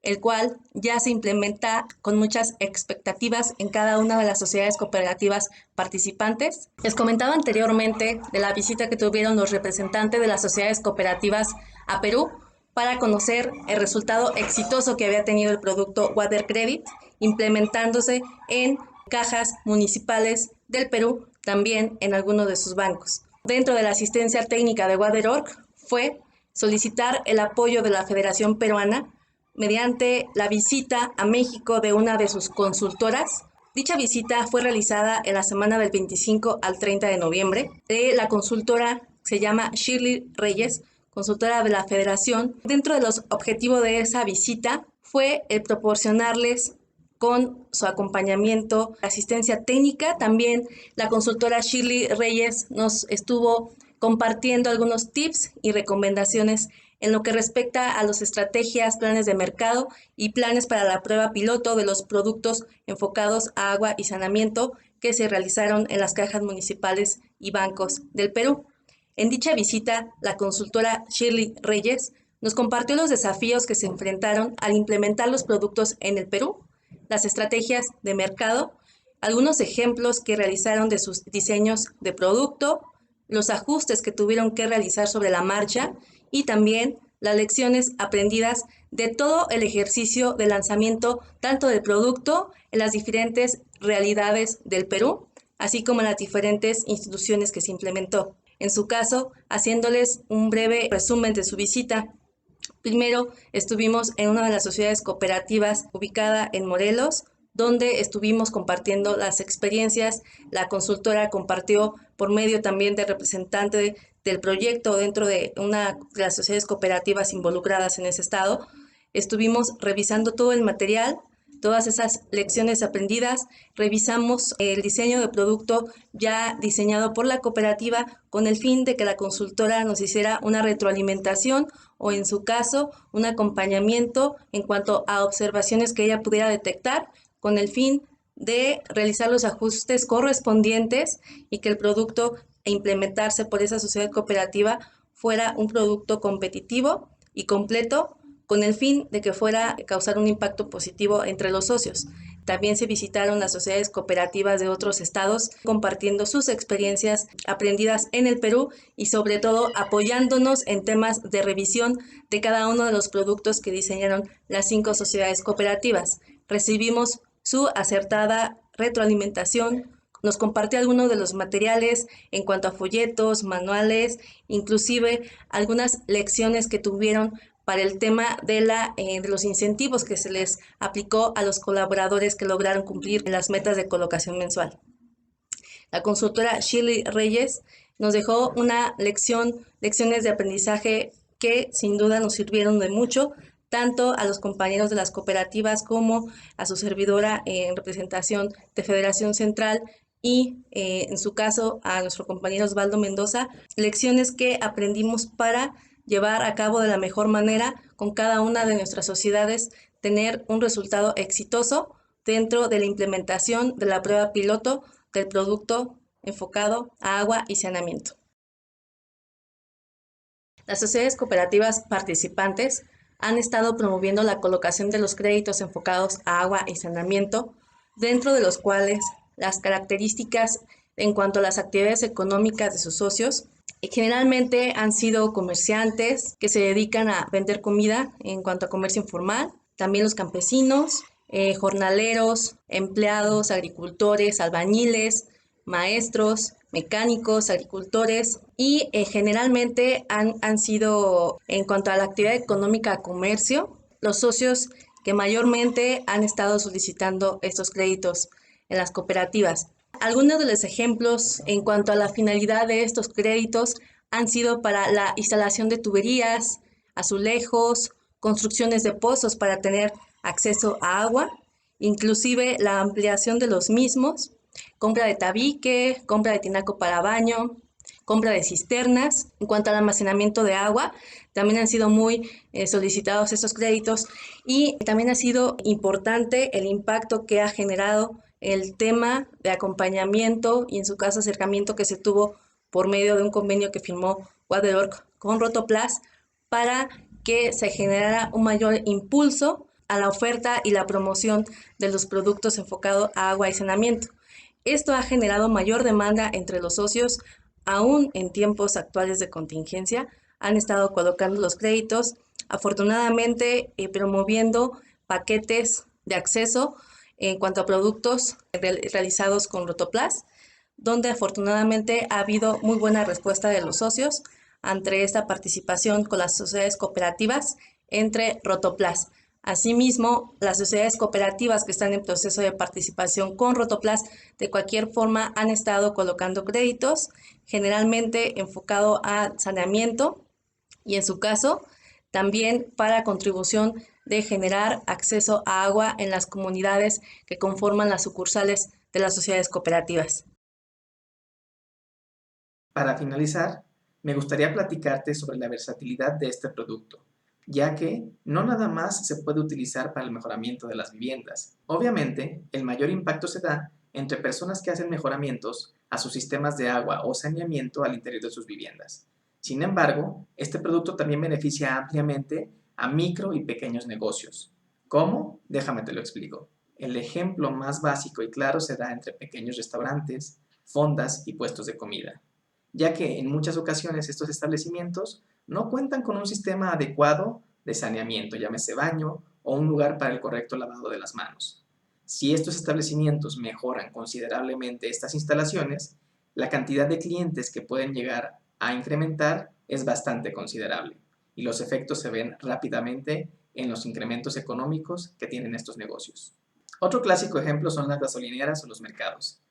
el cual ya se implementa con muchas expectativas en cada una de las sociedades cooperativas participantes. Les comentaba anteriormente de la visita que tuvieron los representantes de las sociedades cooperativas a Perú para conocer el resultado exitoso que había tenido el producto Water Credit, implementándose en cajas municipales del Perú, también en algunos de sus bancos. Dentro de la asistencia técnica de Water.org fue solicitar el apoyo de la Federación Peruana mediante la visita a México de una de sus consultoras. Dicha visita fue realizada en la semana del 25 al 30 de noviembre. La consultora se llama Shirley Reyes, consultora de la Federación. Dentro de los objetivos de esa visita fue el proporcionarles con su acompañamiento, asistencia técnica. También la consultora Shirley Reyes nos estuvo compartiendo algunos tips y recomendaciones en lo que respecta a las estrategias, planes de mercado y planes para la prueba piloto de los productos enfocados a agua y saneamiento que se realizaron en las cajas municipales y bancos del Perú. En dicha visita, la consultora Shirley Reyes nos compartió los desafíos que se enfrentaron al implementar los productos en el Perú, las estrategias de mercado, algunos ejemplos que realizaron de sus diseños de producto, los ajustes que tuvieron que realizar sobre la marcha y también las lecciones aprendidas de todo el ejercicio de lanzamiento tanto del producto en las diferentes realidades del Perú, así como en las diferentes instituciones que se implementó. En su caso, haciéndoles un breve resumen de su visita. Primero, estuvimos en una de las sociedades cooperativas ubicada en Morelos, donde estuvimos compartiendo las experiencias. La consultora compartió por medio también del representante del proyecto dentro de una de las sociedades cooperativas involucradas en ese estado. Estuvimos revisando todo el material, todas esas lecciones aprendidas, revisamos el diseño de producto ya diseñado por la cooperativa con el fin de que la consultora nos hiciera una retroalimentación o en su caso un acompañamiento en cuanto a observaciones que ella pudiera detectar con el fin de realizar los ajustes correspondientes y que el producto e implementarse por esa sociedad cooperativa fuera un producto competitivo y completo con el fin de que fuera a causar un impacto positivo entre los socios. También se visitaron las sociedades cooperativas de otros estados compartiendo sus experiencias aprendidas en el Perú y sobre todo apoyándonos en temas de revisión de cada uno de los productos que diseñaron las 5 sociedades cooperativas. Recibimos su acertada retroalimentación, nos compartió algunos de los materiales en cuanto a folletos, manuales, inclusive algunas lecciones que tuvieron para el tema de los incentivos que se les aplicó a los colaboradores que lograron cumplir las metas de colocación mensual. La consultora Shirley Reyes nos dejó lecciones de aprendizaje que sin duda nos sirvieron de mucho, tanto a los compañeros de las cooperativas como a su servidora en representación de Federación Central y en su caso a nuestro compañero Osvaldo Mendoza, lecciones que aprendimos para llevar a cabo de la mejor manera con cada una de nuestras sociedades, tener un resultado exitoso dentro de la implementación de la prueba piloto del producto enfocado a agua y saneamiento. Las sociedades cooperativas participantes han estado promoviendo la colocación de los créditos enfocados a agua y saneamiento, dentro de los cuales las características en cuanto a las actividades económicas de sus socios generalmente han sido comerciantes que se dedican a vender comida en cuanto a comercio informal, también los campesinos, jornaleros, empleados, agricultores, albañiles, maestros, mecánicos, agricultores y generalmente han sido, en cuanto a la actividad económica, comercio, los socios que mayormente han estado solicitando estos créditos en las cooperativas. Algunos de los ejemplos en cuanto a la finalidad de estos créditos han sido para la instalación de tuberías, azulejos, construcciones de pozos para tener acceso a agua, inclusive la ampliación de los mismos, compra de tabique, compra de tinaco para baño, compra de cisternas. En cuanto al almacenamiento de agua, también han sido muy solicitados estos créditos y también ha sido importante el impacto que ha generado el tema de acompañamiento y en su caso acercamiento que se tuvo por medio de un convenio que firmó Water.org con Rotoplas para que se generara un mayor impulso a la oferta y la promoción de los productos enfocados a agua y saneamiento. Esto ha generado mayor demanda entre los socios, aún en tiempos actuales de contingencia. Han estado colocando los créditos, afortunadamente promoviendo paquetes de acceso en cuanto a productos realizados con Rotoplas, donde afortunadamente ha habido muy buena respuesta de los socios ante esta participación con las sociedades cooperativas entre Rotoplas. Asimismo, las sociedades cooperativas que están en proceso de participación con Rotoplas de cualquier forma han estado colocando créditos, generalmente enfocado a saneamiento y en su caso también para contribución de generar acceso a agua en las comunidades que conforman las sucursales de las sociedades cooperativas. Para finalizar, me gustaría platicarte sobre la versatilidad de este producto, ya que no nada más se puede utilizar para el mejoramiento de las viviendas. Obviamente, el mayor impacto se da entre personas que hacen mejoramientos a sus sistemas de agua o saneamiento al interior de sus viviendas. Sin embargo, este producto también beneficia ampliamente a micro y pequeños negocios. ¿Cómo? Déjame te lo explico. El ejemplo más básico y claro se da entre pequeños restaurantes, fondas y puestos de comida, ya que en muchas ocasiones estos establecimientos no cuentan con un sistema adecuado de saneamiento, llámese baño o un lugar para el correcto lavado de las manos. Si estos establecimientos mejoran considerablemente estas instalaciones, la cantidad de clientes que pueden llegar a incrementar es bastante considerable y los efectos se ven rápidamente en los incrementos económicos que tienen estos negocios. Otro clásico ejemplo son las gasolineras o los mercados.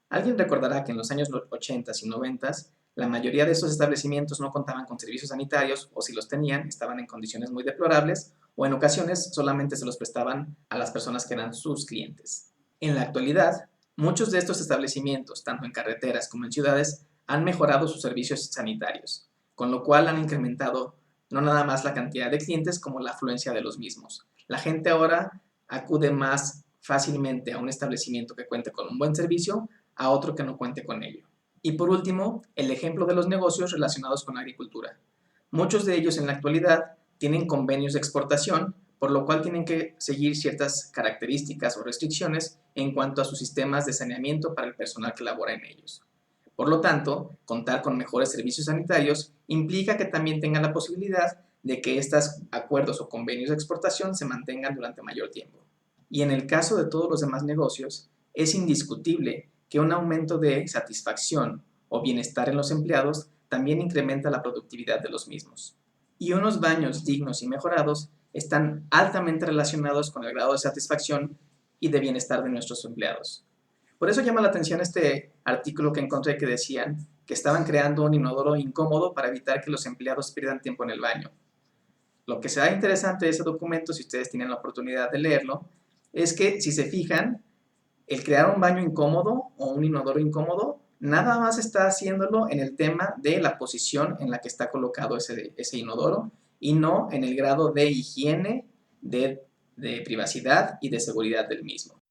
Alguien recordará que en los años 80 y 90 la mayoría de estos establecimientos no contaban con servicios sanitarios o si los tenían estaban en condiciones muy deplorables o en ocasiones solamente se los prestaban a las personas que eran sus clientes. En la actualidad, muchos de estos establecimientos, tanto en carreteras como en ciudades, han mejorado sus servicios sanitarios, con lo cual han incrementado no nada más la cantidad de clientes como la afluencia de los mismos. La gente ahora acude más fácilmente a un establecimiento que cuente con un buen servicio a otro que no cuente con ello. Y por último, el ejemplo de los negocios relacionados con la agricultura. Muchos de ellos en la actualidad tienen convenios de exportación, por lo cual tienen que seguir ciertas características o restricciones en cuanto a sus sistemas de saneamiento para el personal que labora en ellos. Por lo tanto, contar con mejores servicios sanitarios implica que también tengan la posibilidad de que estos acuerdos o convenios de exportación se mantengan durante mayor tiempo. Y en el caso de todos los demás negocios, es indiscutible que un aumento de satisfacción o bienestar en los empleados también incrementa la productividad de los mismos. Y unos baños dignos y mejorados están altamente relacionados con el grado de satisfacción y de bienestar de nuestros empleados. Por eso llama la atención este artículo que encontré que decían que estaban creando un inodoro incómodo para evitar que los empleados pierdan tiempo en el baño. Lo que será interesante de ese documento, si ustedes tienen la oportunidad de leerlo, es que si se fijan, el crear un baño incómodo o un inodoro incómodo nada más está haciéndolo en el tema de la posición en la que está colocado ese inodoro y no en el grado de higiene, de privacidad y de seguridad del mismo.